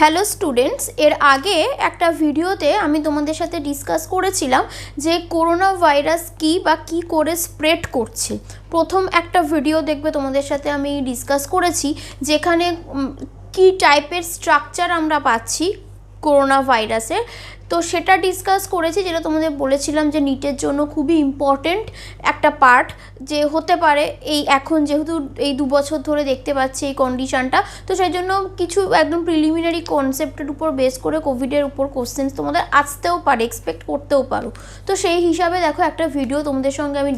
Hello students, এর আগে একটা ভিডিওতে আমি তোমাদের সাথে ডিসকাস করেছিলাম যে করোনা ভাইরাস কী বা কী করে স্প্রেড করছে। প্রথম একটা ভিডিও দেখবে তোমাদের সাথে আমি ডিসকাস করেছি, যেখানে কী টাইপের স্ট্রাকচার আমরা পাচ্ছি করোনা ভাইরাসের। তো সেটা ডিসকাস করেছি, যেটা তোমাদের বলেছিলাম যে নিটের জন্য খুবই ইম্পর্টেন্ট একটা পার্ট, যে হতে পারে এই এখন যেহেতু এই 2 বছর ধরে দেখতে পাচ্ছি এই কন্ডিশানটা, তো সেই জন্য কিছু একদম প্রিলিমিনারি কনসেপ্টের উপর বেস করে কোভিডের উপর কোশ্চেন্স তোমাদের আসতেও পারে, এক্সপেক্ট করতেও পারো। তো সেই হিসাবে দেখো একটা ভিডিও তোমাদের সঙ্গে আমি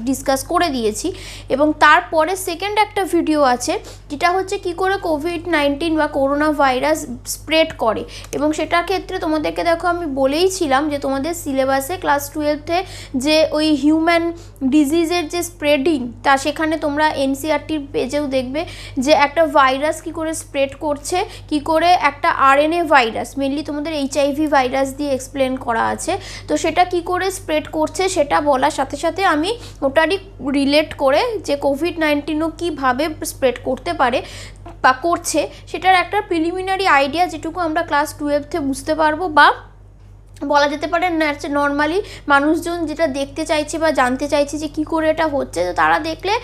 ডিসকাস করে দিয়েছি, এবং তারপরে সেকেন্ড একটা ভিডিও আছে যেটা হচ্ছে কি করে কোভিড-19 বা করোনা ভাইরাস স্প্রেড করে। এবং সেটার ক্ষেত্রে তোমাদেরকে দেখো আমি বলেইছিলাম যে তোমাদের সিলেবাসে ক্লাস 12-এ যে ওই হিউম্যান ডিজিজের যে স্প্রেডিং, তা সেখানে তোমরা এনসিইআরটির পেজেও দেখবে যে একটা ভাইরাস কি করে স্প্রেড করছে, কি করে একটা আরএনএ ভাইরাস, মেনলি তোমাদের এইচআইভি ভাইরাস দিয়ে এক্সপ্লেন করা আছে। তো সেটা কি করে স্প্রেড করছে সেটা বলার সাথে সাথে আমি ওটারই রিলেট করে যে কোভিড-19ও কীভাবে স্প্রেড করতে পারে বা করছে সেটার একটা প্রিলিমিনারি আইডিয়া যেটুকু আমরা ক্লাস 12-এ বুঝতে পারবো, বা বলা যেতে পারে নর্মালি মানুষজন যেটা দেখতে চাইছে বা জানতে চাইছে যে কী করে এটা হচ্ছে, তো তারা দেখলে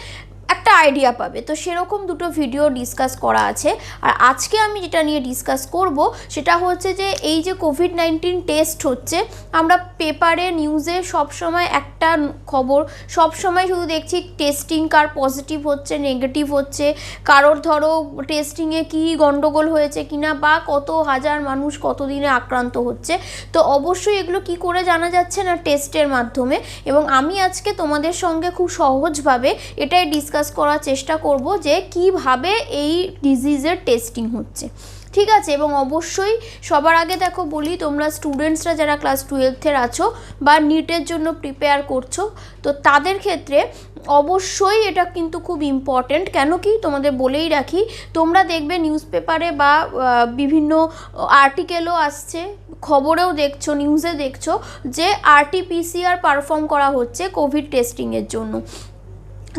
একটা আইডিয়া পাবে। তো সেরকম দুটো ভিডিও ডিসকাস করা আছে। আর আজকে আমি যেটা নিয়ে ডিসকাস করব সেটা হচ্ছে যে এই যে কোভিড-19 টেস্ট হচ্ছে, আমরা পেপারে নিউজে সবসময় একটা খবর সবসময় শুধু দেখছি টেস্টিং কার পজিটিভ হচ্ছে, নেগেটিভ হচ্ছে, কারোর ধরো টেস্টিংয়ে কী গণ্ডগোল হয়েছে কিনা, বা কত হাজার মানুষ কতদিনে আক্রান্ত হচ্ছে। তো অবশ্যই এগুলো কি করে জানা যাচ্ছে না, টেস্টের মাধ্যমে। এবং আমি আজকে তোমাদের সঙ্গে খুব সহজভাবে এটাই ডিসকাস করার চেষ্টা করব যে কিভাবে এই ডিজিজের টেস্টিং হচ্ছে, ঠিক আছে। এবং অবশ্যই সবার আগে দেখো বলি, তোমরা স্টুডেন্টসরা যারা ক্লাস 12-এর আছো বা নিটের জন্য প্রিপেয়ার করছো, তো তাদের ক্ষেত্রে অবশ্যই এটা কিন্তু খুব ইম্পর্টেন্ট। কেন কি তোমাদের বলেই রাখি, তোমরা দেখবে নিউজ পেপারে বা বিভিন্ন আর্টিকেলও আসছে, খবরেও দেখছো, নিউজে দেখছো যে আরটিপিসিআর পারফর্ম করা হচ্ছে কোভিড টেস্টিংয়ের জন্য।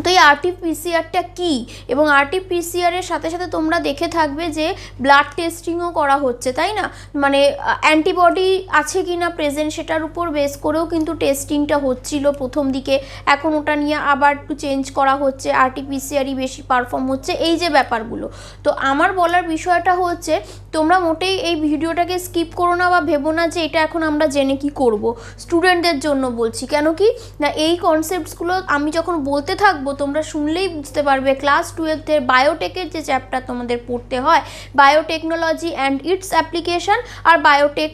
তো এই আরটিপিসিআরটা কী, এবং আরটিপিসিআরের সাথে সাথে তোমরা দেখে থাকবে যে ব্লাড টেস্টিংও করা হচ্ছে, তাই না? মানে অ্যান্টিবডি আছে কি না প্রেজেন্ট, সেটার উপর বেস করেও কিন্তু টেস্টিংটা হচ্ছিল প্রথম দিকে। এখন ওটা নিয়ে আবার একটু চেঞ্জ করা হচ্ছে, আরটিপিসিআরই বেশি পারফর্ম হচ্ছে, এই যে ব্যাপারগুলো। তো আমার বলার বিষয়টা হচ্ছে, তোমরা মোটেই এই ভিডিওটাকে স্কিপ করো না বা ভেবো না যে এটা এখন আমরা জেনে কি করব। স্টুডেন্টদের জন্য বলছি, কেন কি না এই কনসেপ্টসগুলো আমি যখন বলতে থাকবো তোমরা শুনলেই বুঝতে পারবে। ক্লাস 12-এর বায়োটেকের যে চ্যাপ্টার তোমাদের পড়তে হয়, বায়োটেকনোলজি অ্যান্ড ইটস অ্যাপ্লিকেশান, আর বায়োটেক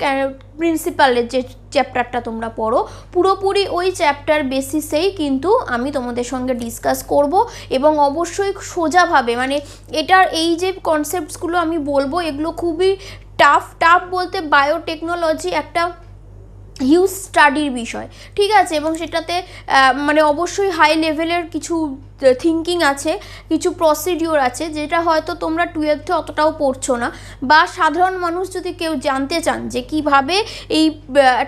প্রিন্সিপালের যে চ্যাপ্টারটা তোমরা পড়ো, পুরোপুরি ওই চ্যাপ্টার বেসিসেই কিন্তু আমি তোমাদের সঙ্গে ডিসকাস করব। এবং অবশ্যই সোজাভাবে, মানে এটার এই যে কনসেপ্টসগুলো আমি বলবো এগুলো খুবই টাফ বলতে বায়োটেকনোলজি একটা হিউজ স্টাডির বিষয়, ঠিক আছে। এবং সেটাতে মানে অবশ্যই হাই লেভেলের কিছু থিঙ্কিং আছে, কিছু প্রসিডিওর আছে, যেটা হয়তো তোমরা 12-এ অতটাও পড়ছো না। বা সাধারণ মানুষ যদি কেউ জানতে চান যে কিভাবে এই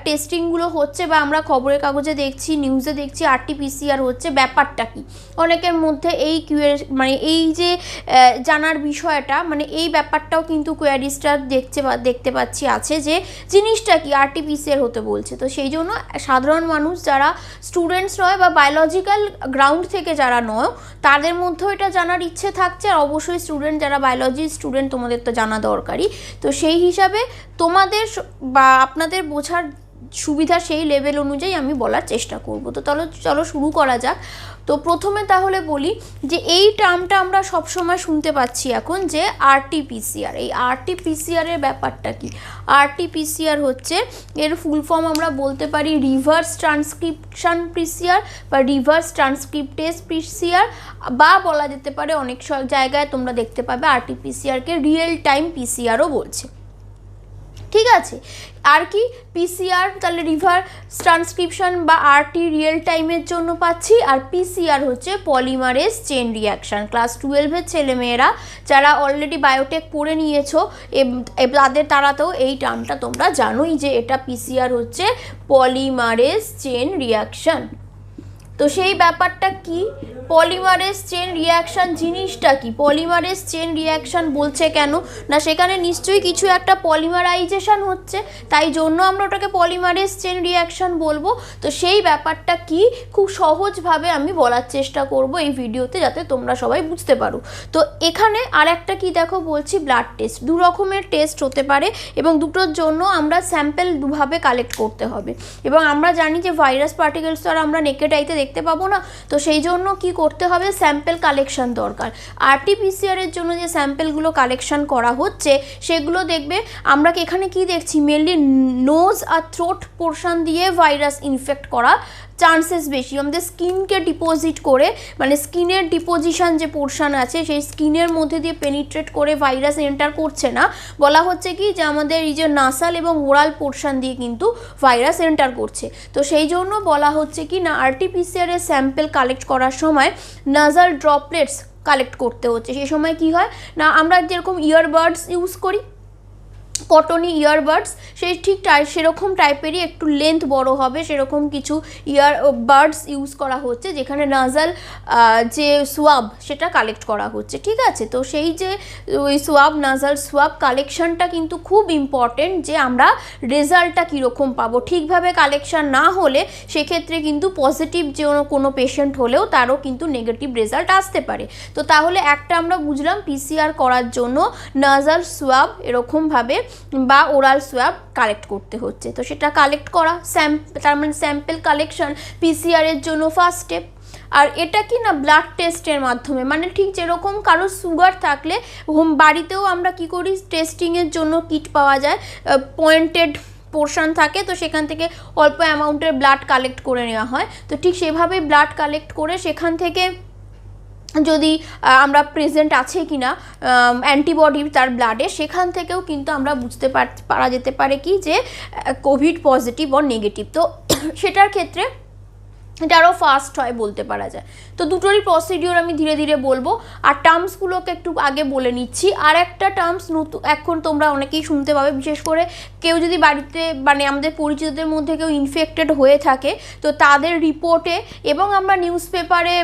টেস্টিংগুলো হচ্ছে, বা আমরা খবরের কাগজে দেখছি, নিউজে দেখছি আরটিপিসিআর হচ্ছে, ব্যাপারটা কি, অনেকের মধ্যে এই মানে এই যে জানার বিষয়টা, মানে এই ব্যাপারটাও কিন্তু কোয়ারিজটা দেখতে পাচ্ছি আছে, যে জিনিসটা কি আরটিপিসিআর হতে বলছে। তো সেই জন্য সাধারণ মানুষ যারা স্টুডেন্টস নয় বা বায়োলজিক্যাল গ্রাউন্ড থেকে যারা নয়, তাদের মধ্যেও এটা জানার ইচ্ছে থাকছে। আর অবশ্যই স্টুডেন্ট যারা বায়োলজি স্টুডেন্ট, তোমাদের তো জানা দরকারই। তো সেই হিসাবে তোমাদের বা আপনাদের বোঝার সুবিধা সেই লেভেল অনুযায়ী আমি বলার চেষ্টা করব। তো চলো শুরু করা যাক। তো প্রথমে তাহলে বলি যে এই টার্মটা আমরা সবসময় শুনতে পাচ্ছি এখন, যে আরটিপিসিআর। এই আরটিপিসিআরের ব্যাপারটা কি? আরটিপিসিআর হচ্ছে, এর ফুল ফর্ম আমরা বলতে পারি রিভার্স ট্রান্সক্রিপশন পিসিআর বা রিভার্স ট্রান্সক্রিপ্টেজ পিসিআর, বা বলা যেতে পারে অনেক জায়গায় তোমরা দেখতে পাবে আরটিপিসিআরকে রিয়েল টাইম পিসিআরও বলছে, ঠিক আছে। আর কি পিসিআর তাহলে রিভার্স ট্রান্সক্রিপশন বা আরটি রিয়েল টাইমের জন্য পাচ্ছি, আর পিসিআর হচ্ছে পলিমারেজ চেন রিয়াকশান। ক্লাস 12-এর ছেলেমেয়েরা যারা অলরেডি বায়োটেক পড়ে নিয়েছো তারাতেও এই টার্মটা তোমরা জানোই যে এটা পিসিআর হচ্ছে পলিমারেজ চেন রিয়াকশান। তো সেই ব্যাপারটা কি, পলিমারেজ চেন রিয়াকশান জিনিসটা কি, পলিমারেজ চেন রিয়াকশান বলছে কেন না, সেখানে নিশ্চয়ই কিছু একটা পলিমারাইজেশন হচ্ছে, তাই জন্য আমরা ওটাকে পলিমারেজ চেন রিয়াকশান বলবো। তো সেই ব্যাপারটা কি খুব সহজভাবে আমি বলার চেষ্টা করব এই ভিডিওতে, যাতে তোমরা সবাই বুঝতে পারো। তো এখানে আর একটা কি দেখো বলছি, ব্লাড টেস্ট, দু রকমের টেস্ট হতে পারে এবং দুটোর জন্য আমরা স্যাম্পেল দুভাবে কালেক্ট করতে হবে। এবং আমরা জানি যে ভাইরাস পার্টিকেলস তো আর আমরা নেকেড আইতে দেখতে পাবো না, তো সেই জন্য কি করতে হবে, স্যাম্পেল কালেকশন দরকার। RT-PCR এর জন্য যে স্যাম্পেলগুলো কালেকশন করা হচ্ছে সেগুলো দেখবে আমরা এখানে কি দেখছি, মেনলি নোজ আর থ্রোট পোর্শন দিয়ে ভাইরাস ইনফেক্ট করা চান্সেস বেশি। আমাদের স্কিনকে ডিপোজিট করে, মানে স্কিনের ডিপোজিশন যে পোর্শন আছে সেই স্কিনের মধ্যে দিয়ে পেনিট্রেট করে ভাইরাস এন্টার করছে না, বলা হচ্ছে কি যে আমাদের এই যে নাসাল এবং ওরাল পোর্শন দিয়ে কিন্তু ভাইরাস এন্টার করছে। তো সেই জন্য বলা হচ্ছে কি না, RT-PCR এর স্যাম্পেল কালেক্ট করার সময় নাসাল ড্রপলেটস কালেক্ট করতে হচ্ছে। সেই সময় কি হয় না, আমরা যেরকম ইয়ারবাডস ইউজ করি, কটনি ইয়ারবাডস, সেই ঠিক সেরকম টাইপেরই একটু লেন্থ বড় হবে সেরকম কিছু ইয়ারবাডস ইউজ করা হচ্ছে, যেখানে নাজাল যে সোয়াব সেটা কালেক্ট করা হচ্ছে, ঠিক আছে। তো সেই যে ওই সোয়াব, নাজাল সোয়াব কালেকশনটা কিন্তু খুব ইম্পর্টেন্ট, যে আমরা রেজাল্টটা কীরকম পাবো। ঠিকভাবে কালেকশন না হলে সেক্ষেত্রে কিন্তু পজিটিভ যে কোনো পেশেন্ট হলেও তারও কিন্তু নেগেটিভ রেজাল্ট আসতে পারে। তো তাহলে একটা আমরা বুঝলাম PCR করার জন্য নাজাল সোয়াব এরকমভাবে বা ওরাল সোয়াব কালেক্ট করতে হচ্ছে। তো সেটা কালেক্ট করা তার মানে স্যাম্পেল কালেকশন PCR এর জন্য ফার্স্ট স্টেপ। আর এটা কি না, ব্লাড টেস্টের মাধ্যমে, মানে ঠিক যেরকম কারো সুগার থাকলে বাড়িতেও আমরা কি করি, টেস্টিংয়ের জন্য কিট পাওয়া যায়, পয়েন্টেড পোর্শন থাকে, তো সেখান থেকে অল্প অ্যামাউন্টের ব্লাড কালেক্ট করে নেওয়া হয়। তো ঠিক সেভাবেই ব্লাড কালেক্ট করে সেখান থেকে যদি আমরা প্রেজেন্ট আছে কি না অ্যান্টিবডি তার ব্লাডে, সেখান থেকেও কিন্তু আমরা বুঝতে পারা যেতে পারে কি যে কোভিড পজিটিভ অর নেগেটিভ। তো সেটার ক্ষেত্রে এটা আরও ফাস্ট হয় বলতে পারা যায়। তো দুটোরই প্রসিডিওর আমি ধীরে ধীরে বলবো, আর টার্মসগুলোকে একটু আগে বলে নিচ্ছি। আর একটা টার্মস নতুন এখন তোমরা অনেকেই শুনতে পাবে, বিশেষ করে কেউ যদি বাড়িতে মানে আমাদের পরিচিতদের মধ্যে কেউ ইনফেক্টেড হয়ে থাকে, তো তাদের রিপোর্টে এবং আমরা নিউজ পেপারে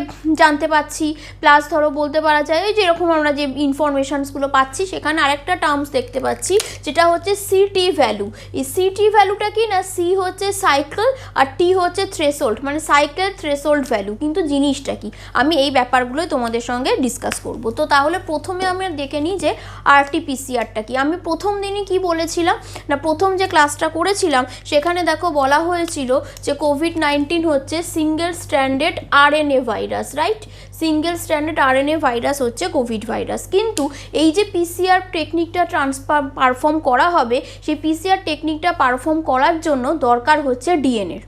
জানতে পাচ্ছি, প্লাস ধরো বলতে পারা যায় যেরকম আমরা যে ইনফরমেশানসগুলো পাচ্ছি, সেখানে আরেকটা টার্মস দেখতে পাচ্ছি যেটা হচ্ছে CT ভ্যালু। এই CT ভ্যালুটা কি না, C হচ্ছে সাইকেল আর T হচ্ছে থ্রেশোল্ড, মানে সাইকেল থ্রেশোল্ড ভ্যালু। কিন্তু জিনিসটা কি, আমি এই ব্যাপারগুলোই তোমাদের সঙ্গে ডিসকাস করব। তো তাহলে প্রথমে আমি দেখে নিই যে RT-PCRটা কি। আমি প্রথম দিনই কি বলেছিলাম না, প্রথম যে ক্লাসটা করেছিলাম সেখানে দেখো বলা হয়েছিল যে কোভিড-19 হচ্ছে single stranded RNA virus, right? Single stranded RNA virus হচ্ছে কোভিড ভাইরাস। কিন্তু এই যে PCR টেকনিকটা পারফর্ম করা হবে, সেই PCR টেকনিকটা পারফর্ম করার জন্য দরকার হচ্ছে DNA,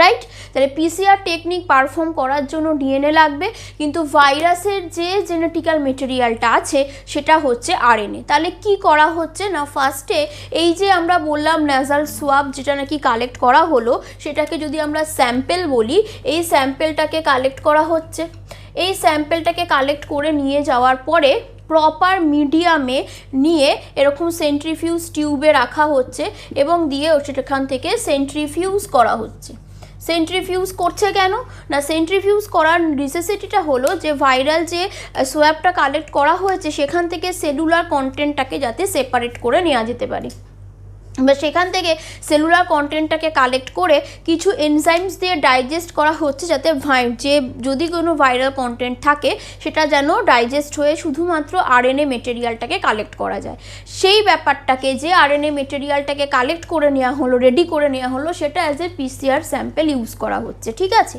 রাইট? তাহলে PCR টেকনিক পারফর্ম করার জন্য DNA লাগবে, কিন্তু ভাইরাসের যে জেনেটিক্যাল মেটেরিয়ালটা আছে সেটা হচ্ছে RNA। তাহলে কি করা হচ্ছে না, ফার্স্টে এই যে আমরা বললাম ন্যাজাল সোয়াব যেটা নাকি কালেক্ট করা হলো, সেটাকে যদি আমরা স্যাম্পেল বলি, এই স্যাম্পেলটাকে কালেক্ট করা হচ্ছে। এই স্যাম্পেলটাকে কালেক্ট করে নিয়ে যাওয়ার পরে প্রপার মিডিয়ামে নিয়ে এরকম সেন্ট্রিফিউজ টিউবে রাখা হচ্ছে এবং দিয়ে সেখান থেকে সেন্ট্রিফিউজ করা হচ্ছে। সেন্ট্রিফিউজ করছে কেন না, সেন্ট্রিফিউজ করার নেসেসিটিটা হলো যে ভাইরাল যে সোয়াবটা কালেক্ট করা হয়েছে সেখান থেকে সেলুলার কন্টেন্টটাকে যাতে সেপারেট করে নেওয়া যেতে পারে, বা সেখান থেকে সেলুলার কন্টেন্টটাকে কালেক্ট করে কিছু এনজাইমস দিয়ে ডাইজেস্ট করা হচ্ছে, যাতে যে যদি কোনো ভাইরাল কন্টেন্ট থাকে সেটা যেন ডাইজেস্ট হয়ে শুধুমাত্র RNA মেটেরিয়ালটাকে কালেক্ট করা যায়। সেই ব্যাপারটাকে যে RNA মেটেরিয়ালটাকে কালেক্ট করে নেওয়া হলো, রেডি করে নেওয়া হলো, সেটা as a PCR sample use করা হচ্ছে, ঠিক আছে?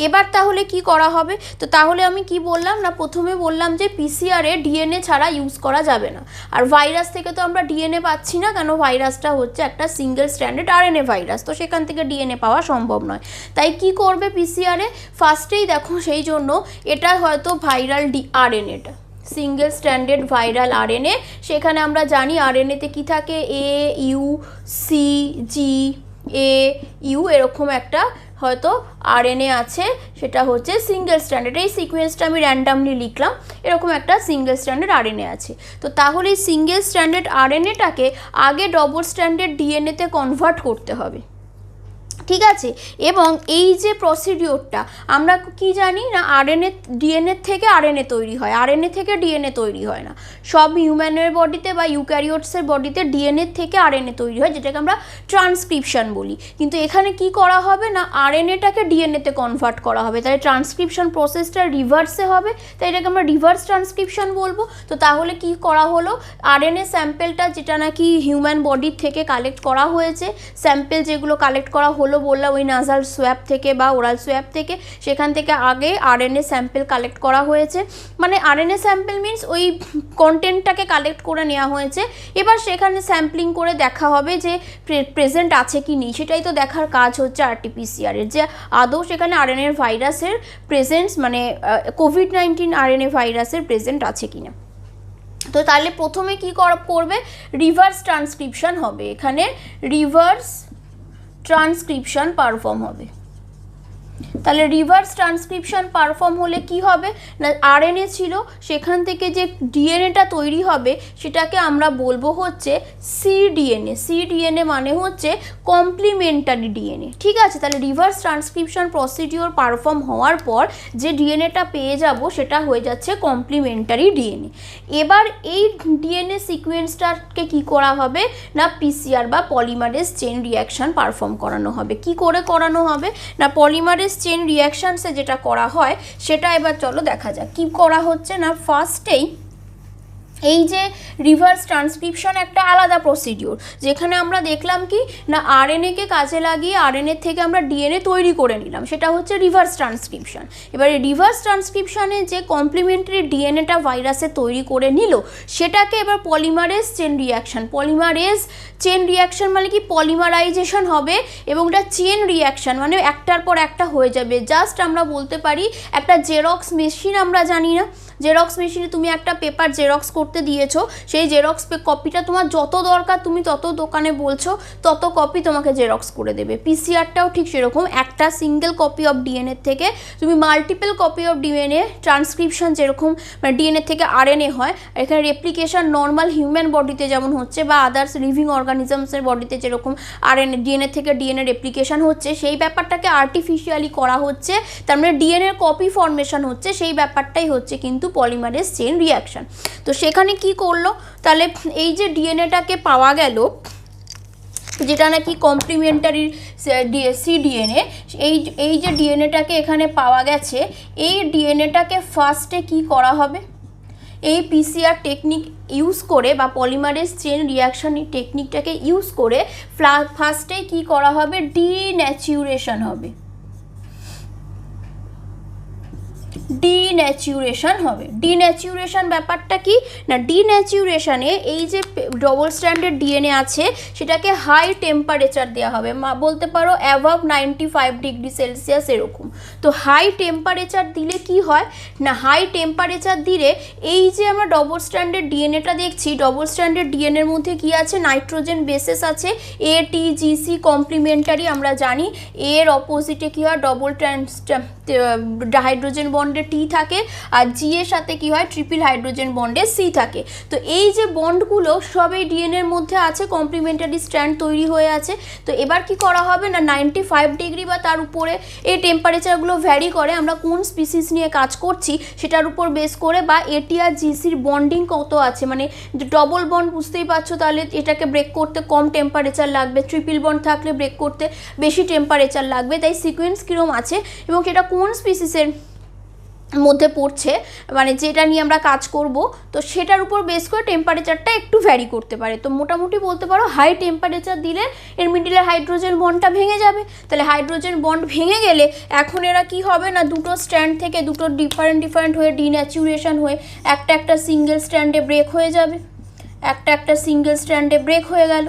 এবার তাহলে কি করা হবে? তো তাহলে আমি কি বললাম না, প্রথমে বললাম যে PCR-এ DNA ছাড়া ইউজ করা যাবে না। আর ভাইরাস থেকে তো আমরা DNA পাচ্ছি না, কেন ভাইরাসটা হচ্ছে একটা সিঙ্গেল স্ট্র্যান্ডেড RNA ভাইরাস, তো সেখান থেকে DNA পাওয়া সম্ভব নয়। তাই কি করবে PCR-এ, ফার্স্টেই দেখো সেই জন্য এটা হয়তো ভাইরাল RNA-টা সিঙ্গেল স্ট্র্যান্ডেড ভাইরাল RNA। সেখানে আমরা জানি RNA-তে কি থাকে, A U C G A U এরকম একটা হয়তো RNA আছে, সেটা হচ্ছে সিঙ্গেল স্ট্র্যান্ডেড। এই সিকোয়েন্সটা আমি র্যান্ডামলি লিখলাম, এরকম একটা সিঙ্গেল স্ট্র্যান্ডেড RNA আছে। তো তাহলে এই সিঙ্গেল স্ট্র্যান্ডেড RNA-টাকে আগে ডবল স্ট্র্যান্ডেড DNA-তে কনভার্ট করতে হবে। ঠিক আছে। এবং এই যে প্রসিডিওরটা আমরা কি জানি না, আরএনএ ডিএনএ থেকে আরএনএ তৈরি হয়, আরএনএ থেকে ডিএনএ তৈরি হয় না। সব হিউম্যানের বডিতে বা ইউক্যারিওটসের বডিতে ডিএনএ থেকে আরএনএ তৈরি হয়, যেটাকে আমরা ট্রান্সক্রিপশন বলি। কিন্তু এখানে কি করা হবে না, আরএনএটাকে ডিএনএতে কনভার্ট করা হবে, তাই ট্রান্সক্রিপশন প্রসেসটা রিভার্সে হবে, তাই এটাকে আমরা রিভার্স ট্রান্সক্রিপশন বলবো। তো তাহলে কি করা হলো, আরএনএ স্যাম্পেলটা যেটা নাকি হিউম্যান বডির থেকে কালেক্ট করা হয়েছে, স্যাম্পেল যেগুলো কালেক্ট করা হলো বললাম ওই নাসাল সোয়াব থেকে বা ওরাল সোয়াব থেকে, সেখান থেকে আগে আরএনএ স্যাম্পেল কালেক্ট করা হয়েছে। মানে আরএনএ স্যাম্পেল মিনস ওই কন্টেন্টটাকে কালেক্ট করে নেওয়া হয়েছে। এবার সেখানে স্যাম্পলিং করে দেখা হবে যে প্রেজেন্ট আছে কি নেই, সেটাই তো দেখার কাজ হচ্ছে আরটিপিসিআরের, যে আদৌ সেখানে আরএনএ ভাইরাসের প্রেজেন্স মানে কোভিড-19 আরএনএ ভাইরাসের প্রেজেন্ট আছে কিনা। তো তাহলে প্রথমে কি করবে, রিভার্স ট্রান্সক্রিপশন হবে, এখানে রিভার্স ট্রান্সক্রিপশন পারফর্ম হবে। তাহলে রিভার্স ট্রান্সক্রিপশন পারফর্ম হলে কি হবে না, আরএনএ ছিল সেখান থেকে যে ডিএনএটা তৈরি হবে সেটাকে আমরা বলবো হচ্ছে সিডিএনএ। সিডিএনএ মানে হচ্ছে কমপ্লিমেন্টারি ডিএনএ। ঠিক আছে, তাহলে রিভার্স ট্রান্সক্রিপশন প্রসিডিওর পারফর্ম হওয়ার পর যে ডিএনএটা পেয়ে যাব সেটা হয়ে যাচ্ছে কমপ্লিমেন্টারি ডিএনএ। এবার এই ডিএনএ সিকোয়েন্সটাকে কি করা হবে না, পিসিআর বা পলিমারেজ চেইন রিয়াকশন পারফর্ম করানো হবে। কি করে করানো হবে না, পলিমারেজ চেইন রিয়াকশনসে যেটা করা হয় সেটা এবার চলো দেখা যাক কি করা হচ্ছে না। ফার্স্টেই এই যে রিভার্স ট্রান্সক্রিপশন একটা আলাদা প্রসিডিওর, যেখানে আমরা দেখলাম কি না আরএনএকে কাজে লাগিয়ে আরএনএ থেকে আমরা ডিএনএ তৈরি করে নিলাম, সেটা হচ্ছে রিভার্স ট্রান্সক্রিপশন। এবারে রিভার্স ট্রান্সক্রিপশনে যে কমপ্লিমেন্টারি ডিএনএটা ভাইরাসে তৈরি করে নিল সেটাকে এবার polymerase chain reaction, polymerase chain reaction মানে কি পলিমারাইজেশন হবে, এবং এটা চেন রিয়াকশন মানে একটার পর একটা হয়ে যাবে। জাস্ট আমরা বলতে পারি একটা জেরক্স মেশিন, আমরা জানি না জেরক্স মেশিনে তুমি একটা পেপার জেরক্স করতে দিয়েছো, সেই জেরক্স কপিটা তোমার যত দরকার তুমি তত দোকানে বলছো তত কপি তোমাকে জেরক্স করে দেবে। পিসিআরটাও ঠিক সেরকম, একটা সিঙ্গেল কপি অফ ডিএনএ থেকে তুমি multiple copy of DNA transcription যেরকম মানে ডিএনএ থেকে আরএনএ হয়, এখানে রেপ্লিকেশন নর্মাল হিউম্যান বডিতে যেমন হচ্ছে বা আদার্স লিভিং অর্গানিজমসের বডিতে যেরকম আরএনএ ডিএনএ থেকে ডিএনএ রেপ্লিকেশন হচ্ছে, সেই ব্যাপারটাকে আর্টিফিশিয়ালি করা হচ্ছে, তার মানে ডিএনএর কপি ফর্মেশন হচ্ছে, সেই ব্যাপারটাই হচ্ছে কিন্তু পলিমারেজ চেইন রিয়াকশন। তো সেখানে কি করলো, তাহলে এই যে ডিএনএটাকে পাওয়া গেল যেটা নাকি কমপ্লিমেন্টারি সিডিএনএ, এই যে ডিএনএটাকে এখানে পাওয়া গেছে, এই ডিএনএটাকে ফার্স্টে কি করা হবে, এই পিসিআর টেকনিক ইউজ করে বা পলিমারেজ চেইন রিয়াকশন টেকনিকটাকে ইউজ করে ফার্স্টে কি করা হবে, ডিন্যাচুরেশন হবে, ডিন্যাচুরেশন হবে। ডিন্যাচুরেশন ব্যাপারটা কি না, ডিন্যাচুরেশনে এই যে ডবল স্ট্র্যান্ডেড ডিএনএ আছে সেটাকে হাই টেম্পারেচার দেওয়া হবে, বলতে পারো অ্যাভাব 95 ডিগ্রি সেলসিয়াস এরকম। তো হাই টেম্পারেচার দিলে কি হয় না, হাই টেম্পারেচার দিলে এই যে আমরা ডবল স্ট্র্যান্ডেড ডিএনএটা দেখছি, ডবল স্ট্র্যান্ডেড ডিএনএর মধ্যে কি আছে, নাইট্রোজেন বেসেস আছে, এটিজিসি কমপ্লিমেন্টারি আমরা জানি, এর অপোজিটে কি হয় ডবল হাইড্রোজেন বন্ডে টি থাকে, আর জি এর সাথে কি হয় ট্রিপল হাইড্রোজেন বন্ডে সি থাকে। তো এই যে বন্ডগুলো সব এই ডিএনএর মধ্যে আছে, কমপ্লিমেন্টারি স্ট্র্যান্ড তৈরি হয়ে আছে। তো এবার কি করা হবে না, 95 ডিগ্রি বা তার উপরে এই টেম্পারেচারগুলো ভ্যারি করে, আমরা কোন স্পিসিস নিয়ে কাজ করছি সেটার উপর বেস করে, বা এটি আর জিসির বন্ডিং কত আছে, মানে ডবল বন্ড বুঝতেই পারছো, তাহলে এটাকে ব্রেক করতে কম টেম্পারেচার লাগবে, ট্রিপল বন্ড থাকলে ব্রেক করতে বেশি টেম্পারেচার লাগবে, তাই সিকোয়েন্স কীরকম আছে এবং সেটা কোন স্পিসিসের মধ্যে পড়ছে মানে যেটা নিয়ে আমরা কাজ করব, তো সেটার উপর বেস করে টেম্পারেচারটা একটু ভ্যারি করতে পারে। তো মোটামুটি বলতে পারো হাই টেম্পারেচার দিলে এর মিডিলে হাইড্রোজেন বন্ডটা ভেঙে যাবে, তাহলে হাইড্রোজেন বন্ড ভেঙে গেলে এখন এরা কি হবে না, দুটো স্ট্র্যান্ড থেকে দুটো ডিফারেন্ট হয়ে ডিন্যাচুরেশন হয়ে একটা সিঙ্গেল স্ট্র্যান্ডে ব্রেক হয়ে যাবে, একটা সিঙ্গেল স্ট্র্যান্ডে ব্রেক হয়ে গেল।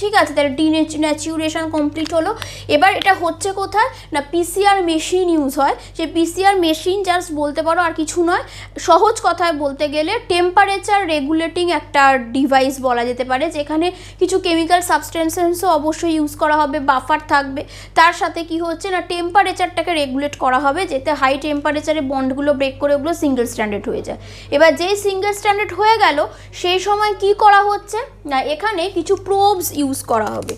ঠিক আছে, তাহলে ডিন্যাচুরেশন কমপ্লিট হলো। এবার এটা হচ্ছে কোথায় না, পিসিআর মেশিন ইউজ হয়, যে পিসিআর মেশিন জাস্ট বলতে পারো আর কিছু নয়, সহজ কথায় বলতে গেলে টেম্পারেচার রেগুলেটিং একটা ডিভাইস বলা যেতে পারে, যেখানে কিছু কেমিক্যাল সাবস্টেন্সেসও অবশ্যই ইউজ করা হবে, বাফার থাকবে, তার সাথে কি হচ্ছে না টেম্পারেচারটাকে রেগুলেট করা হবে যাতে হাই টেম্পারেচারে বন্ডগুলো ব্রেক করে ওগুলো সিঙ্গেল স্ট্যান্ডার্ড হয়ে যায়। এবার যেই সিঙ্গেল স্ট্যান্ডার্ড হয়ে গেল সেই সময় কি করা হচ্ছে না, এখানে কিছু প্রোবস ইউজ করা হবে।